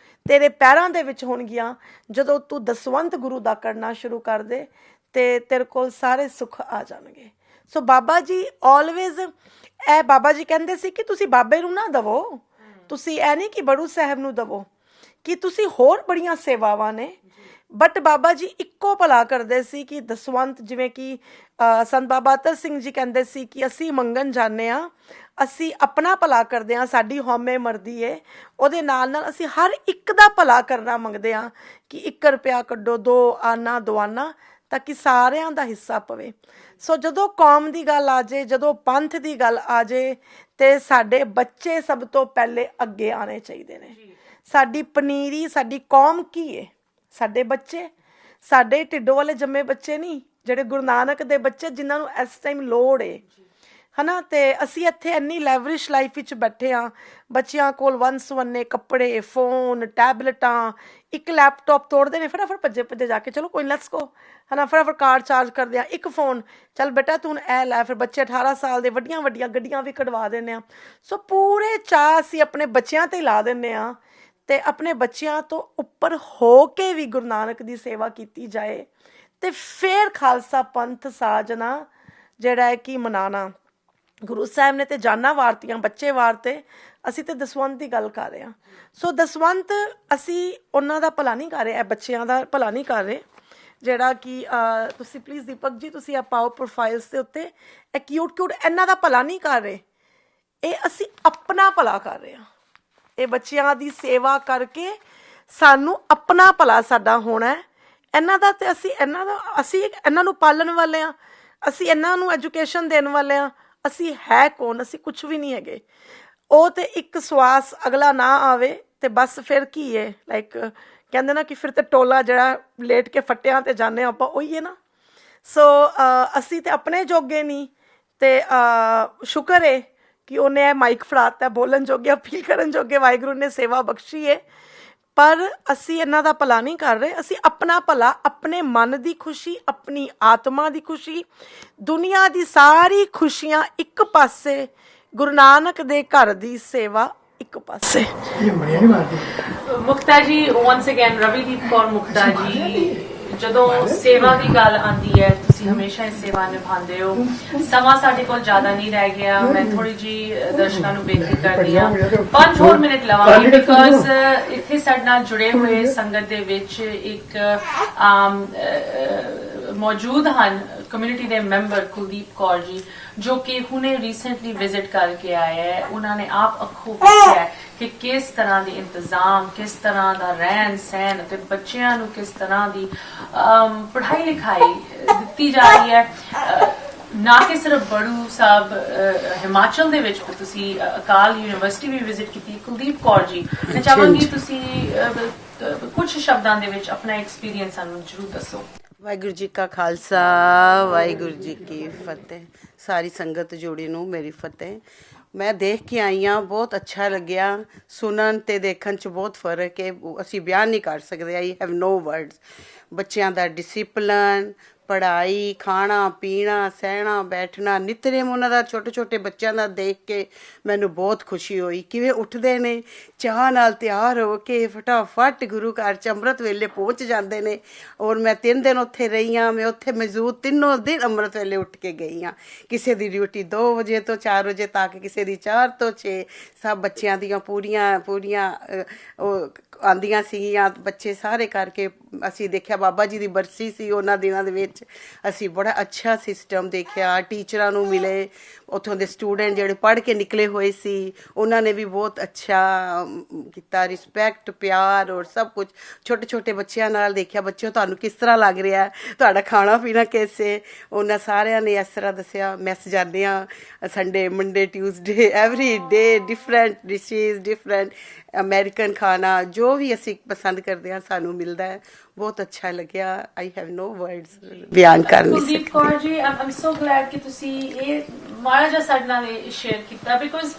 I: ਤੇਰੇ ਪੈਰਾਂ ਦੇ ਵਿੱਚ ਹੋਣਗੀਆਂ ਜਦੋਂ ਤੂੰ ਦਸਵੰਤ ਗੁਰੂ ਦਾ ਕਰਨਾ ਸ਼ੁਰੂ ਕਰ ਦੇ, ਤੇ ਤੇਰੇ ਕੋਲ ਸਾਰੇ ਸੁੱਖ ਆ ਜਾਣਗੇ। ਸੋ ਬਾਬਾ ਜੀ ਆਲਵੇਜ਼ ਇਹ ਬਾਬਾ ਜੀ ਕਹਿੰਦੇ ਸੀ ਕਿ ਤੁਸੀਂ ਬਾਬੇ ਨੂੰ ਨਾ ਦਵੋ, ਤੁਸੀਂ ਇਹ ਨਹੀਂ ਕਿ ਬੜੂ ਸਾਹਿਬ ਨੂੰ ਦਵੋ, ਕਿ ਤੁਸੀਂ ਹੋਰ ਬੜੀਆਂ ਸੇਵਾਵਾਂ ਨੇ। ਬਟ ਬਾਬਾ ਜੀ ਇੱਕੋ ਭਲਾ ਕਰਦੇ ਸੀ ਕਿ ਦਸਵੰਤ, ਜਿਵੇਂ ਕਿ ਸੰਤ ਬਾਬਾ ਅਤਰ ਸਿੰਘ ਜੀ ਕਹਿੰਦੇ ਸੀ ਕਿ ਅਸੀਂ ਮੰਗਣ ਜਾਂਦੇ ਹਾਂ, ਅਸੀਂ ਆਪਣਾ ਭਲਾ ਕਰਦੇ ਹਾਂ, ਸਾਡੀ ਹਉਮੈ ਮਰਦੀ ਏ, ਉਹਦੇ ਨਾਲ ਨਾਲ ਅਸੀਂ ਹਰ ਇੱਕ ਦਾ ਭਲਾ ਕਰਨਾ ਮੰਗਦੇ ਹਾਂ ਕਿ 1 ਰੁਪਇਆ ਕੱਢੋ, 2 ਆਨਾ ਦਵਾਨਾ, ਤਾਂ ਕਿ ਸਾਰਿਆਂ ਦਾ ਹਿੱਸਾ ਪਵੇ। ਸੋ ਜਦੋਂ ਕੌਮ ਦੀ ਗੱਲ ਆ ਜਾਏ, ਜਦੋਂ ਪੰਥ ਦੀ ਗੱਲ ਆ ਜਾਏ, ਤੇ ਸਾਡੇ ਬੱਚੇ ਸਭ ਤੋਂ ਪਹਿਲੇ ਅੱਗੇ ਆਣੇ ਚਾਹੀਦੇ ਨੇ। ਸਾਡੀ ਪਨੀਰੀ, ਸਾਡੀ ਕੌਮ ਕੀ ਹੈ? ਸਾਡੇ ਬੱਚੇ, ਸਾਡੇ ਢਿੱਡੋਂ ਵਾਲੇ ਜੰਮੇ ਬੱਚੇ ਨਹੀਂ, ਜਿਹੜੇ ਗੁਰੂ ਨਾਨਕ ਦੇ ਬੱਚੇ ਜਿਨ੍ਹਾਂ ਨੂੰ ਇਸ ਟਾਈਮ ਲੋੜ ਹੈ ਹਨਾ। ਤੇ ਅਸੀਂ ਇੱਥੇ ਇੰਨੀ ਲੈਵਰਿਸ਼ ਲਾਈਫ ਵਿੱਚ ਬੈਠੇ ਹਾਂ, ਬੱਚਿਆਂ ਕੋਲ ਵੰਨ ਸੁਵੰਨੇ ਕੱਪੜੇ, ਫੋਨ, ਟੈਬਲੇਟਾਂ, ਇੱਕ ਲੈਪਟਾਪ ਤੋੜਦੇ ਨੇ ਫਟਾਫਟ ਭੱਜੇ ਭੱਜੇ ਜਾ ਕੇ, ਚਲੋ ਕੋਈ ਲੈਟਸ ਗੋ ਹਨਾ, ਫਟਾਫਟ ਕਾਰਡ ਚਾਰਜ ਕਰਦੇ ਆ, ਇੱਕ ਫੋਨ, ਚੱਲ ਬੇਟਾ ਤੂੰ ਇਹ ਲੈ। ਫਿਰ ਬੱਚੇ 18 ਸਾਲ ਦੇ ਵੱਡੀਆਂ ਵੱਡੀਆਂ ਗੱਡੀਆਂ ਵੀ ਕਢਵਾ ਦਿੰਦੇ ਆ। ਸੋ ਪੂਰੇ ਚਾਅ ਅਸੀਂ ਆਪਣੇ ਬੱਚਿਆਂ 'ਤੇ ਲਾ ਦਿੰਦੇ ਹਾਂ, ਤੇ ਆਪਣੇ ਬੱਚਿਆਂ ਤੋਂ ਉੱਪਰ ਹੋ ਕੇ ਵੀ ਗੁਰੂ ਨਾਨਕ ਦੀ ਸੇਵਾ ਕੀਤੀ ਜਾਏ ਤੇ ਫਿਰ ਖਾਲਸਾ ਪੰਥ ਸਾਜਨਾ ਜਿਹੜਾ ਹੈ ਕਿ ਮਨਾਣਾ। ਗੁਰੂ ਸਾਹਿਬ ਨੇ ਤੇ ਜਾਨਾਂ ਵਾਰਤੀਆਂ, ਬੱਚੇ ਵਾਰਤੇ, ਅਸੀਂ ਤੇ ਦਸਵੰਧ ਦੀ ਗੱਲ ਕਰ ਰਹੇ ਹਾਂ। ਸੋ ਦਸਵੰਧ ਅਸੀਂ ਉਹਨਾਂ ਦਾ ਭਲਾ ਨਹੀਂ ਕਰ ਰਹੇ, ਇਹ ਬੱਚਿਆਂ ਦਾ ਭਲਾ ਨਹੀਂ ਕਰ ਰਹੇ। ਜਿਹੜਾ ਕਿ ਤੁਸੀਂ ਪਲੀਜ਼ ਦੀਪਕ ਜੀ ਤੁਸੀਂ ਆ ਪਾਓ ਪ੍ਰੋਫਾਈਲਸ ਦੇ ਉੱਤੇ, ਇਹ ਕਿਊਟ ਇਹਨਾਂ ਦਾ ਭਲਾ ਨਹੀਂ ਕਰ ਰਹੇ, ਇਹ ਅਸੀਂ ਆਪਣਾ ਭਲਾ ਕਰ ਰਹੇ ਹਾਂ। ਇਹ ਬੱਚਿਆਂ ਦੀ ਸੇਵਾ ਕਰਕੇ ਸਾਨੂੰ ਆਪਣਾ ਭਲਾ ਸਾਡਾ ਹੋਣਾ ਹੈ। ਇਹਨਾਂ ਦਾ ਤੇ ਅਸੀਂ ਇਹਨਾਂ ਨੂੰ ਪਾਲਣ ਵਾਲੇ ਹਾਂ, ਅਸੀਂ ਇਹਨਾਂ ਨੂੰ ਐਜੂਕੇਸ਼ਨ ਦੇਣ ਵਾਲੇ ਹਾਂ। ਅਸੀਂ ਹੈ ਕੌਣ? ਅਸੀਂ ਕੁਛ ਵੀ ਨਹੀਂ ਹੈਗੇ। ਉਹ ਤੇ ਇੱਕ ਸਵਾਸ ਅਗਲਾ ਨਾ ਆਵੇ ਤੇ ਬਸ ਫਿਰ ਕੀ ਹੈ, ਲਾਈਕ ਕਹਿੰਦੇ ਨਾ ਕਿ ਫਿਰ ਤੇ ਟੋਲਾ ਜਿਹੜਾ ਲੇਟ ਕੇ ਫੱਟਿਆਂ ਤੇ ਜਾਂਦੇ ਆਪਾਂ, ਉਹੀ ਹੈ ਨਾ। ਸੋ ਅਸੀਂ ਤੇ ਆਪਣੇ ਜੋਗੇ ਨਹੀਂ, ਤੇ ਸ਼ੁਕਰ ਹੈ ਕਿ ਉਹਨੇ ਇਹ ਮਾਈਕ ਫੜਾਤਾ, ਬੋਲਣ ਜੋਗੇ, ਅਪੀਲ ਕਰਨ ਜੋਗੇ ਵਾਹਿਗੁਰੂ ਨੇ ਸੇਵਾ ਬਖਸ਼ੀ ਹੈ। ਪਰ ਅਸੀਂ ਇਹਨਾਂ ਦਾ ਭਲਾ ਨਹੀਂ ਕਰ ਰਹੇ, ਅਸੀਂ ਆਪਣਾ ਭਲਾ, ਆਪਣੇ ਮਨ ਦੀ ਖੁਸ਼ੀ, ਆਪਣੀ ਆਤਮਾ ਦੀ ਖੁਸ਼ੀ, ਦੁਨੀਆ ਦੀ ਸਾਰੀ ਖੁਸ਼ੀਆਂ ਇੱਕ ਪਾਸੇ, ਗੁਰੂ ਨਾਨਕ ਦੇ ਘਰ ਦੀ ਸੇਵਾ ਇੱਕ ਪਾਸੇ।
A: ਮੁਕਤਾ ਜੀ, ਵਾਂਸ ਅਗੇਨ ਰਵੀਦੀਪ ਕੌਰ ਮੁਕਤਾ ਜੀ, ਜਦੋਂ ਸੇਵਾ ਦੀ ਗੱਲ ਆਉਂਦੀ ਹੈ ਤੁਸੀਂ ਹਮੇਸ਼ਾ ਇਹ ਸੇਵਾ ਨਿਭਾਉਂਦੇ ਹੋ। ਸਮਾਂ ਸਾਡੇ ਕੋਲ ਜ਼ਿਆਦਾ ਨਹੀਂ ਰਹਿ ਗਿਆ, ਮੈਂ ਥੋੜੀ ਜੀ ਦਰਸ਼ਕਾਂ ਨੂੰ ਬੇਨਤੀ ਕਰਦੀ ਹਾਂ 5 ਹੋਰ ਮਿੰਟ ਲਵਾਂਗੀ, ਬਿਕਾਜ਼ ਇੱਥੇ ਸਾਡੇ ਨਾਲ ਜੁੜੇ ਹੋਏ ਸੰਗਤ ਦੇ ਵਿੱਚ ਇੱਕ ਮੌਜੂਦ ਹਨ ਕਮਿਊਨਿਟੀ ਦੇ ਮੈਂਬਰ ਕੁਲਦੀਪ ਕੌਰ ਜੀ, ਜੋ ਕਿ ਹੁਣੇ ਰੀਸੈਂਟਲੀ ਵਿਜ਼ਿਟ ਕਰਕੇ ਆਏ ਹੈ। ਉਹਨਾਂ ਨੇ ਆਪ ਅੱਖੋਂ ਵੇਖਿਆ ਕਿ ਕਿਸ ਤਰ੍ਹਾਂ ਦੇ ਇੰਤਜ਼ਾਮ, ਕਿਸ ਤਰ੍ਹਾਂ ਦਾ ਰਹਿਣ ਸਹਿਣ ਤੇ ਬੱਚਿਆਂ ਨੂੰ ਕਿਸ ਤਰ੍ਹਾਂ ਦੀ ਪੜ੍ਹਾਈ ਲਿਖਾਈ ਦਿੱਤੀ ਜਾ ਰਹੀ ਹੈ। ਨਾ ਕਿ ਸਿਰਫ ਬੜੂ ਸਾਹਿਬ ਹਿਮਾਚਲ ਦੇ ਵਿੱਚ, ਤੁਸੀਂ ਅਕਾਲ ਯੂਨੀਵਰਸਿਟੀ ਵੀ ਵਿਜ਼ਿਟ ਕੀਤੀ। ਕੁਲਦੀਪ ਕੌਰ ਜੀ, ਮੈਂ ਚਾਹਾਂਗੀ ਤੁਸੀਂ ਕੁਝ ਸ਼ਬਦਾਂ ਦੇ ਵਿੱਚ ਆਪਣਾ ਐਕਸਪੀਰੀਅੰਸ ਸਾਨੂੰ ਜ਼ਰੂਰ ਦੱਸੋ।
J: ਵਾਹਿਗੁਰੂ ਜੀ ਕਾ ਖਾਲਸਾ, ਵਾਹਿਗੁਰੂ ਜੀ ਕੀ ਫਤਿਹ। ਸਾਰੀ ਸੰਗਤ ਜੋੜੀ ਨੂੰ ਮੇਰੀ ਫਤਿਹ। ਮੈਂ ਦੇਖ ਕੇ ਆਈ ਹਾਂ, ਬਹੁਤ ਅੱਛਾ ਲੱਗਿਆ। ਸੁਣਨ ਤੇ ਦੇਖਣ 'ਚ ਬਹੁਤ ਫਰਕ ਹੈ, ਅਸੀਂ ਬਿਆਨ ਨਹੀਂ ਕਰ ਸਕਦੇ। I have no words. ਬੱਚਿਆਂ ਦਾ ਡਿਸਿਪਲਨ, ਪੜ੍ਹਾਈ, ਖਾਣਾ ਪੀਣਾ, ਸਹਿਣਾ ਬੈਠਣਾ, ਨਿਤਨੇਮ ਉਹਨਾਂ ਦਾ, ਛੋਟੇ ਛੋਟੇ ਬੱਚਿਆਂ ਦਾ ਦੇਖ ਕੇ ਮੈਨੂੰ ਬਹੁਤ ਖੁਸ਼ੀ ਹੋਈ। ਕਿਵੇਂ ਉੱਠਦੇ ਨੇ, ਚਾਹ ਨਾਲ ਤਿਆਰ ਹੋ ਕੇ ਫਟਾਫਟ ਗੁਰੂ ਘਰ 'ਚ ਅੰਮ੍ਰਿਤ ਵੇਲੇ ਪਹੁੰਚ ਜਾਂਦੇ ਨੇ। ਔਰ ਮੈਂ 3 ਦਿਨ ਉੱਥੇ ਰਹੀ ਹਾਂ, ਮੈਂ ਉੱਥੇ ਮੌਜੂਦ 3 ਦਿਨ ਅੰਮ੍ਰਿਤ ਵੇਲੇ ਉੱਠ ਕੇ ਗਈ ਹਾਂ। ਕਿਸੇ ਦੀ ਡਿਊਟੀ 2 ਵਜੇ ਤੋਂ 4 ਵਜੇ ਤੱਕ, ਕਿਸੇ ਦੀ 4 ਤੋਂ 6। ਸਭ ਬੱਚਿਆਂ ਦੀਆਂ ਪੂਰੀਆਂ ਆਉਂਦੀਆਂ ਸੀਗੀਆਂ, ਬੱਚੇ ਸਾਰੇ ਕਰਕੇ। ਅਸੀਂ ਦੇਖਿਆ ਬਾਬਾ ਜੀ ਦੀ ਬਰਸੀ ਸੀ ਉਹਨਾਂ ਦਿਨਾਂ ਦੇ ਵਿੱਚ, ਅਸੀਂ ਬੜਾ ਅੱਛਾ ਸਿਸਟਮ ਦੇਖਿਆ। ਟੀਚਰਾਂ ਨੂੰ ਮਿਲੇ, ਉੱਥੋਂ ਦੇ ਸਟੂਡੈਂਟ ਜਿਹੜੇ ਪੜ੍ਹ ਕੇ ਨਿਕਲੇ ਹੋਏ ਸੀ, ਉਹਨਾਂ ਨੇ ਵੀ ਬਹੁਤ ਅੱਛਾ ਕੀਤਾ, ਰਿਸਪੈਕਟ, ਪਿਆਰ ਔਰ ਸਭ ਕੁਝ। ਛੋਟੇ ਛੋਟੇ ਬੱਚਿਆਂ ਨਾਲ ਦੇਖਿਆ, ਬੱਚਿਓ ਤੁਹਾਨੂੰ ਕਿਸ ਤਰ੍ਹਾਂ ਲੱਗ ਰਿਹਾ, ਤੁਹਾਡਾ ਖਾਣਾ ਪੀਣਾ ਕੈਸੇ। ਉਹਨਾਂ ਸਾਰਿਆਂ ਨੇ ਇਸ ਤਰ੍ਹਾਂ ਦੱਸਿਆ, ਮੈਸ ਜਾਂਦੇ ਹਾਂ Sunday, Monday, Tuesday, every day different dishes, different American ਖਾਣਾ, ਜੋ ਵੀ ਅਸੀਂ ਪਸੰਦ ਕਰਦੇ ਹਾਂ ਸਾਨੂੰ ਮਿਲਦਾ ਹੈ। ਬਹੁਤ ਅੱਛਾ ਲੱਗਿਆ। ਆਈ ਹੈਵ ਨੋ ਵਰਡਸ ਬਿਆਨ ਕਰ ਨਹੀਂ ਸਕਦੀ।
A: ਕੁਲਦੀਪ ਕੌਰ ਜੀ, ਆਮ ਸੋ ਗਲੈਡ ਕਿ ਤੁਸੀਂ ਇਹ ਮਾੜਾ ਜਿਹਾ ਸਾਡੇ ਨਾਲ ਸ਼ੇਅਰ ਕੀਤਾ, ਬਿਕਾਜ਼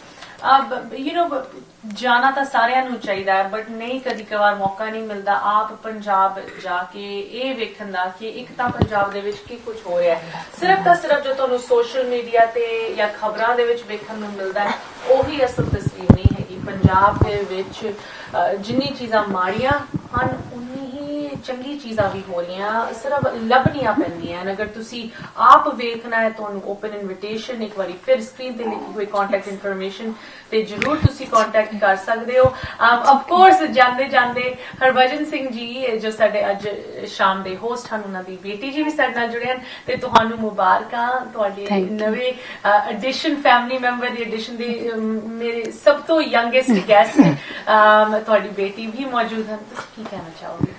A: ਜਾਣਾ ਤਾਂ ਸਾਰਿਆਂ ਨੂੰ ਚਾਹੀਦਾ ਹੈ, ਬਟ ਨਹੀਂ ਕਦੀ ਕਵਾਰ ਮੌਕਾ ਨਹੀਂ ਮਿਲਦਾ ਆਪ ਪੰਜਾਬ ਜਾ ਕੇ ਇਹ ਵੇਖਣ ਦਾ ਕਿ ਇੱਕ ਤਾਂ ਪੰਜਾਬ ਦੇ ਵਿੱਚ ਕੀ ਕੁਝ ਹੋ ਰਿਹਾ ਹੈ। ਸਿਰਫ ਤਾਂ ਸਿਰਫ ਜੋ ਤੁਹਾਨੂੰ ਸੋਸ਼ਲ ਮੀਡੀਆ ਤੇ ਜਾਂ ਖਬਰਾਂ ਦੇ ਵਿੱਚ ਵੇਖਣ ਨੂੰ ਮਿਲਦਾ ਹੈ, ਉਹੀ ਅਸਲ ਤਸਵੀਰ ਨਹੀਂ ਹੈਗੀ। ਪੰਜਾਬ ਦੇ ਵਿੱਚ ਜਿੰਨੀ ਚੀਜ਼ਾਂ ਮਾੜੀਆਂ ਹਨ, ਉਨੀ ਹੀ ਚੰਗੀ ਚੀਜ਼ਾਂ ਵੀ ਹੋ ਰਹੀਆਂ, ਸਿਰਫ ਲੱਭਣੀਆਂ ਪੈਂਦੀਆਂ। ਅਗਰ ਤੁਸੀਂ ਆਪ ਵੇਖਣਾ ਹੈ, ਤੁਹਾਨੂੰ ਓਪਨ ਇਨਵੀਟੇਸ਼ਨ, ਇੱਕ ਵਾਰੀ ਫਿਰ ਸਕਰੀਨ ਤੇ ਲਿਖੀ ਹੋਈ ਕੰਟੈਕਟ ਇਨਫੋਰਮੇਸ਼ਨ ਤੇ ਜਰੂਰ ਤੁਸੀਂ ਕੰਟੈਕਟ ਕਰ ਸਕਦੇ ਹੋ। ਆਫ ਕੋਰਸ ਜਾਂਦੇ ਜਾਂਦੇ ਹਰਭਜਨ ਸਿੰਘ ਜੀ ਜੋ ਸਾਡੇ ਅੱਜ ਸ਼ਾਮ ਦੇ ਹੋਸਟ ਹਨ, ਉਹਨਾਂ ਦੀ ਬੇਟੀ ਜੀ ਵੀ ਸਾਡੇ ਨਾਲ ਜੁੜੇ ਹਨ, ਤੇ ਤੁਹਾਨੂੰ ਮੁਬਾਰਕਾਂ ਤੁਹਾਡੇ ਨਵੇਂ ਐਡੀਸ਼ਨ, ਫੈਮਿਲੀ ਮੈਂਬਰ ਦੀ ਐਡੀਸ਼ਨ ਦੇ ਮੇਰੇ ਸਭ ਤੋਂ ਯੰਗੈਸਟ ਗੈਸਟ ਤੁਹਾਡੀ ਬੇਟੀ ਵੀ ਮੌਜੂਦ ਹਨ। ਤੁਸੀਂ ਕੀ ਕਹਿਣਾ ਚਾਹੋਗੇ?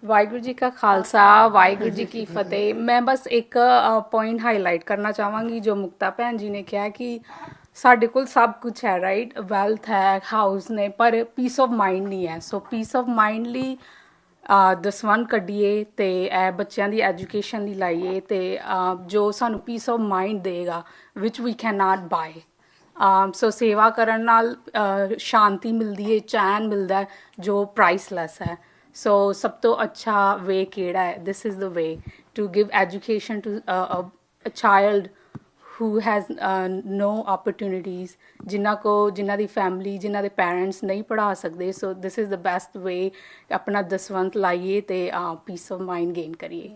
K: ਵਾਹਿਗੁਰੂ ਜੀ ਕਾ ਖਾਲਸਾ, ਵਾਹਿਗੁਰੂ ਜੀ ਕੀ ਫਤਿਹ। ਮੈਂ ਬਸ ਇੱਕ ਪੁਆਇੰਟ ਹਾਈਲਾਈਟ ਕਰਨਾ ਚਾਹਾਂਗੀ ਜੋ ਮੁਕਤਾ ਭੈਣ ਜੀ ਨੇ ਕਿਹਾ ਕਿ ਸਾਡੇ ਕੋਲ ਸਭ ਕੁਝ ਹੈ ਰਾਈਟ, ਵੈਲਥ ਹੈ, ਹਾਊਸ ਨੇ, ਪਰ ਪੀਸ ਆਫ ਮਾਈਂਡ ਨਹੀਂ ਹੈ। ਸੋ ਪੀਸ ਆਫ ਮਾਈਂਡ ਲਈ ਦਸਵੰਧ ਕੱਢੀਏ ਤੇ ਇਹ ਬੱਚਿਆਂ ਦੀ ਐਜੂਕੇਸ਼ਨ ਲਈ ਲਾਈਏ, ਤੇ ਜੋ ਸਾਨੂੰ ਪੀਸ ਆਫ ਮਾਈਂਡ ਦੇਗਾ ਵਿਚ ਵੀ ਕੈਨ ਨਾਟ ਬਾਏ। ਸੋ ਸੇਵਾ ਕਰਨ ਨਾਲ ਸ਼ਾਂਤੀ ਮਿਲਦੀ ਹੈ, ਚੈਨ ਮਿਲਦਾ ਹੈ ਜੋ ਪ੍ਰਾਈਸਲੈਸ ਹੈ। ਸੋ ਸਭ ਤੋਂ ਅੱਛਾ ਵੇ ਕਿਹੜਾ ਹੈ? This is the way to give education to a child who has no opportunities, ਜਿਨ੍ਹਾਂ ਦੀ ਫੈਮਿਲੀ, ਜਿਨ੍ਹਾਂ ਦੇ ਪੈਰੈਂਟਸ ਨਹੀਂ ਪੜ੍ਹਾ ਸਕਦੇ। ਸੋ ਦਿਸ ਇਜ਼ ਦ ਬੈਸਟ ਵੇ ਆਪਣਾ ਦਸਵੰਧ ਲਾਈਏ ਤੇ ਪੀਸ ਆਫ ਮਾਈਂਡ ਗੇਨ ਕਰੀਏ।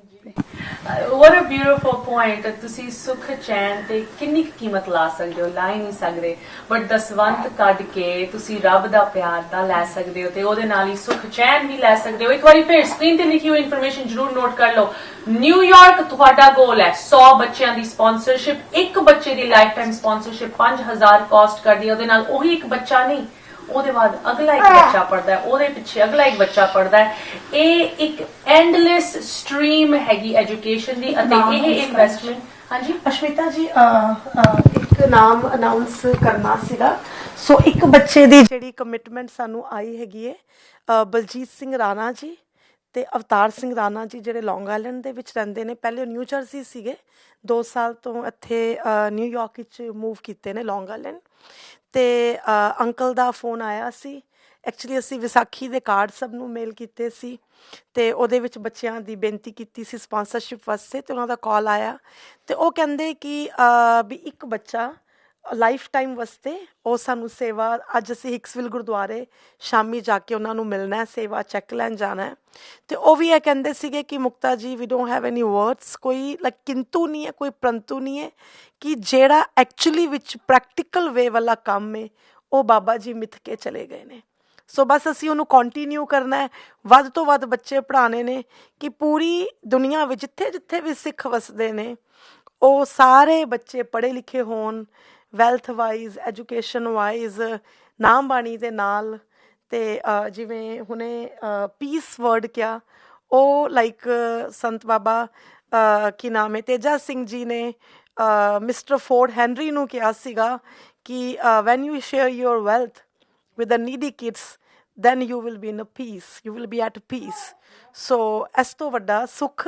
A: what a beautiful point। ਤੁਸੀਂ ਸੁੱਖ ਚੈਨ ਤੇ ਕਿੰਨੀ ਕੁ ਕੀਮਤ ਲਾ ਸਕਦੇ ਹੋ, ਲਾ ਹੀ ਨਹੀਂ ਸਕਦੇ, ਬਟ ਦਸਵੰਧ ਕੱਢ ਕੇ ਤੁਸੀਂ ਰੱਬ ਦਾ ਪਿਆਰ ਤਾਂ ਲੈ ਸਕਦੇ ਹੋ ਤੇ ਉਹਦੇ ਨਾਲ ਹੀ ਸੁੱਖ ਚੈਨ ਵੀ ਲੈ ਸਕਦੇ ਹੋ। ਇੱਕ ਵਾਰੀ ਫਿਰ ਸਕਰੀਨ ਤੇ ਲਿਖੀ ਹੋਈ ਇਨਫੋਰਮੇਸ਼ਨ ਜ਼ਰੂਰ ਨੋਟ ਕਰ ਲਓ। ਨਿਊਯਾਰਕ ਤੁਹਾਡਾ ਗੋਲ ਹੈ 100 ਬੱਚਿਆਂ ਦੀ ਸਪਾਂਸਰਸ਼ਿਪ, ਇੱਕ ਬੱਚੇ ਦੀ ਲਾਈਫ ਟਾਈਮ ਸਪਾਂਸਰਸ਼ਿਪ 5000 ਕਾਸਟ ਕਰਦੀ ਹੈ। ਉਹਦੇ ਨਾਲ ਉਹੀ ਇੱਕ ਬੱਚਾ ਨਹੀਂ, ਉਹਦੇ ਬਾਅਦ ਅਗਲਾ ਇੱਕ ਬੱਚਾ ਪੜਦਾ ਹੈ, ਉਹਦੇ ਪਿੱਛੇ ਅਗਲਾ ਇੱਕ ਬੱਚਾ ਪੜਦਾ ਹੈ। ਇਹ ਇੱਕ ਐਂਡਲੈਸ ਸਟਰੀਮ ਹੈਗੀ ਐਜੂਕੇਸ਼ਨ ਦੀ, ਅਤੇ ਇਹ ਇਨਵੈਸਟਮੈਂਟ। ਹਾਂਜੀ
I: ਅਸ਼ਮਿਤਾ ਜੀ, ਇੱਕ ਨਾਮ ਅਨਾਉਂਸ ਕਰਨਾ ਸੀਗਾ। ਸੋ ਇੱਕ ਬੱਚੇ ਦੀ ਜਿਹੜੀ ਕਮਿਟਮੈਂਟ ਸਾਨੂੰ ਆਈ ਹੈਗੀ ਹੈ, ਬਲਜੀਤ ਸਿੰਘ ਰਾਣਾ ਜੀ ਤੇ ਅਵਤਾਰ ਸਿੰਘ ਰਾਣਾ ਜੀ, ਜਿਹੜੇ ਲੌਂਗ ਆਈਲੈਂਡ ਦੇ ਵਿੱਚ ਰਹਿੰਦੇ ਨੇ। ਪਹਿਲੇ ਨਿਊ ਜਰਸੀ ਸੀਗੇ, 2 ਸਾਲ ਤੋਂ ਇੱਥੇ ਨਿਊਯਾਰਕ ਵਿੱਚ ਮੂਵ ਕੀਤੇ ਨੇ ਲੌਂਗ ਆਈਲੈਂਡ। ਤੇ ਅੰਕਲ ਦਾ ਫੋਨ ਆਇਆ ਸੀ। ਐਕਚੁਅਲੀ ਅਸੀਂ ਵਿਸਾਖੀ ਦੇ ਕਾਰਡ ਸਭ ਨੂੰ ਮੇਲ ਕੀਤੇ ਸੀ ਤੇ ਉਹਦੇ ਵਿੱਚ ਬੱਚਿਆਂ ਦੀ ਬੇਨਤੀ ਕੀਤੀ ਸੀ ਸਪਾਂਸਰਸ਼ਿਪ ਵਾਸਤੇ, ਤੇ ਉਹਨਾਂ ਦਾ ਕਾਲ ਆਇਆ ਤੇ ਉਹ ਕਹਿੰਦੇ ਕਿ ਵੀ ਇੱਕ ਬੱਚਾ ਲਾਈਫ ਟਾਈਮ ਵਾਸਤੇ ਉਹ ਸਾਨੂੰ ਸੇਵਾ, ਅੱਜ ਅਸੀਂ ਹਿਕਸਵਿਲ ਗੁਰਦੁਆਰੇ ਸ਼ਾਮੀ ਜਾ ਕੇ ਉਹਨਾਂ ਨੂੰ ਮਿਲਣਾ ਹੈ, ਸੇਵਾ ਚੈੱਕ ਲੈਣ ਜਾਣਾ ਹੈ। ਤੇ ਉਹ ਵੀ ਇਹ ਕਹਿੰਦੇ ਸੀਗੇ ਕਿ ਮੁਕਤਾ ਜੀ, ਵੀ ਡੋਂਟ ਹੈਵ ਐਨੀ ਵਰਡਸ, ਕੋਈ ਲਾਈਕ ਕਿੰਤੂ ਨਹੀਂ ਹੈ, ਕੋਈ ਪ੍ਰੰਤੂ ਨਹੀਂ ਹੈ, ਕਿ ਜਿਹੜਾ ਐਕਚੁਅਲੀ ਵਿੱਚ ਪ੍ਰੈਕਟੀਕਲ ਵੇ ਵਾਲਾ ਕੰਮ ਹੈ ਉਹ ਬਾਬਾ ਜੀ ਮਿੱਥ ਕੇ ਚਲੇ ਗਏ ਨੇ। ਸੋ ਬਸ ਅਸੀਂ ਉਹਨੂੰ ਕੰਟੀਨਿਊ ਕਰਨਾ ਹੈ, ਵੱਧ ਤੋਂ ਵੱਧ ਬੱਚੇ ਪੜ੍ਹਾਉਣੇ ਨੇ, ਕਿ ਪੂਰੀ ਦੁਨੀਆ ਵਿੱਚ ਜਿੱਥੇ ਜਿੱਥੇ ਵੀ ਸਿੱਖ ਵਸਦੇ ਨੇ ਉਹ ਸਾਰੇ ਬੱਚੇ ਪੜ੍ਹੇ ਲਿਖੇ ਹੋਣ, ਵੈਲਥ ਵਾਈਜ਼, ਐਜੂਕੇਸ਼ਨ ਵਾਈਜ਼, ਨਾਮ ਬਾਣੀ ਦੇ ਨਾਲ। ਤੇ ਜਿਵੇਂ ਹੁਣੇ ਪੀਸ ਵਰਡ ਕਿਹਾ, ਉਹ ਲਾਈਕ ਸੰਤ ਬਾਬਾ ਕੀ ਨਾਮ ਹੈ, ਤੇਜਾ ਸਿੰਘ ਜੀ ਨੇ ਮਿਸਟਰ ਫੋਰਡ ਹੈਨਰੀ ਨੂੰ ਕਿਹਾ ਸੀਗਾ ਕਿ when you share your wealth with the needy kids, then you will be in a peace, you will be at peace। so ਇਸ ਤੋਂ ਵੱਡਾ ਸੁੱਖ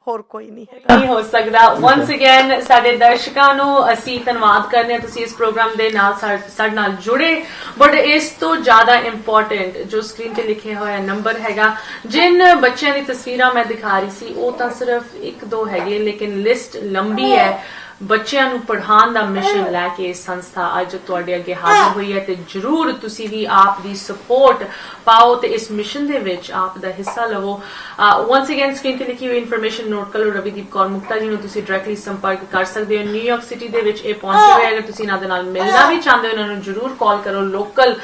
I: ਹੋਰ ਕੋਈ ਨਹੀਂ ਹੈਗਾ,
A: ਨਹੀਂ ਹੋ ਸਕਦਾ। ਵਾਂਸ ਅਗੇਨ ਸਾਡੇ ਦਰਸ਼ਕਾਂ ਨੂੰ ਅਸੀਂ ਧੰਨਵਾਦ ਕਰਦੇ ਹਾਂ, ਤੁਸੀਂ ਇਸ ਪ੍ਰੋਗਰਾਮ ਦੇ ਨਾਲ ਸਾਡੇ ਨਾਲ ਜੁੜੇ। ਬਟ ਇਸ ਤੋਂ ਜ਼ਿਆਦਾ ਇੰਪੋਰਟੈਂਟ ਜੋ ਸਕਰੀਨ ਤੇ ਲਿਖਿਆ ਹੋਇਆ ਨੰਬਰ ਹੈਗਾ, ਜਿਨ ਬੱਚਿਆਂ ਦੀ ਤਸਵੀਰਾਂ ਮੈਂ ਦਿਖਾ ਰਹੀ ਸੀ ਉਹ ਤਾਂ ਸਿਰਫ 1-2 ਹੈਗੇ, ਲੇਕਿਨ ਲਿਸਟ ਲੰਬੀ ਹੈ। ਬੱਚਿਆਂ ਨੂੰ ਪੜ੍ਹਾਉਣ ਦਾ ਮਿਸ਼ਨ ਲੈ ਕੇ ਸੰਸਥਾ ਅੱਜ ਤੁਹਾਡੇ ਅੱਗੇ ਹਾਜ਼ਰ ਹੋਈ ਹੈ, ਤੇ ਜ਼ਰੂਰ ਤੁਸੀਂ ਵੀ ਆਪ ਦੀ ਸਪੋਰਟ ਪਾਓ ਤੇ ਇਸ ਮਿਸ਼ਨ ਦੇ ਵਿੱਚ ਆਪ ਦਾ ਹਿੱਸਾ ਲਵੋ। ਵਾਂਸ ਅਗੇਨ ਸਕਰੀਨ ਤੇ ਲਿਖੀ ਹੋਈ ਇਨਫੋਰਮੇਸ਼ਨ ਨੋਟ ਕਰੋ। ਰਵੀਦੀਪ ਕੌਰ ਮੁਕਤਾ ਜੀ ਨੂੰ ਤੁਸੀਂ ਡਾਇਰੈਕਟਲੀ ਸੰਪਰਕ ਕਰ ਸਕਦੇ ਹੋ। ਨਿਊਯਾਰਕ ਸਿਟੀ ਦੇ ਵਿੱਚ ਇਹ ਪਹੁੰਚੇ ਹੋਏ, ਅਗਰ ਤੁਸੀਂ ਇਹਨਾਂ ਦੇ ਨਾਲ ਮਿਲਣਾ ਵੀ ਚਾਹੁੰਦੇ ਹੋ ਇਹਨਾਂ ਨੂੰ ਜ਼ਰੂਰ ਕਾਲ ਕਰੋ। ਲੋਕਲ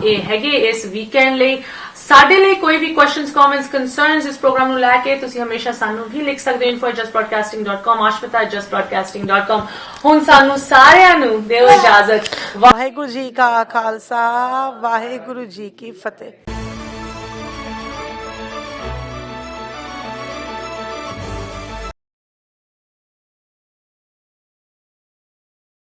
A: ਇਹ ਹੈਗੇ ਇਸ ਵੀਕਐਂਡ ਲਈ। ਸਾਡੇ ਲਈ ਕੋਈ ਵੀ ਕੁਐਸਚਨਸ, ਕਮੈਂਟਸ, ਕੰਸਰਨਸ ਇਸ ਪ੍ਰੋਗਰਾਮ ਨੂੰ ਲੈ ਕੇ ਤੁਸੀਂ ਹਮੇਸ਼ਾ ਸਾਨੂੰ ਵੀ ਲਿਖ ਸਕਦੇ ਹੋ। info@justbroadcasting.com, ashmita@justbroadcasting.com। ਹੁਣ ਸਾਨੂੰ ਸਾਰਿਆਂ ਨੂੰ ਦਿਓ ਇਜਾਜ਼ਤ।
I: ਵਾਹਿਗੁਰੂ ਜੀ ਕਾ ਖਾਲਸਾ, ਵਾਹਿਗੁਰੂ ਜੀ ਕੀ ਫਤਿਹ।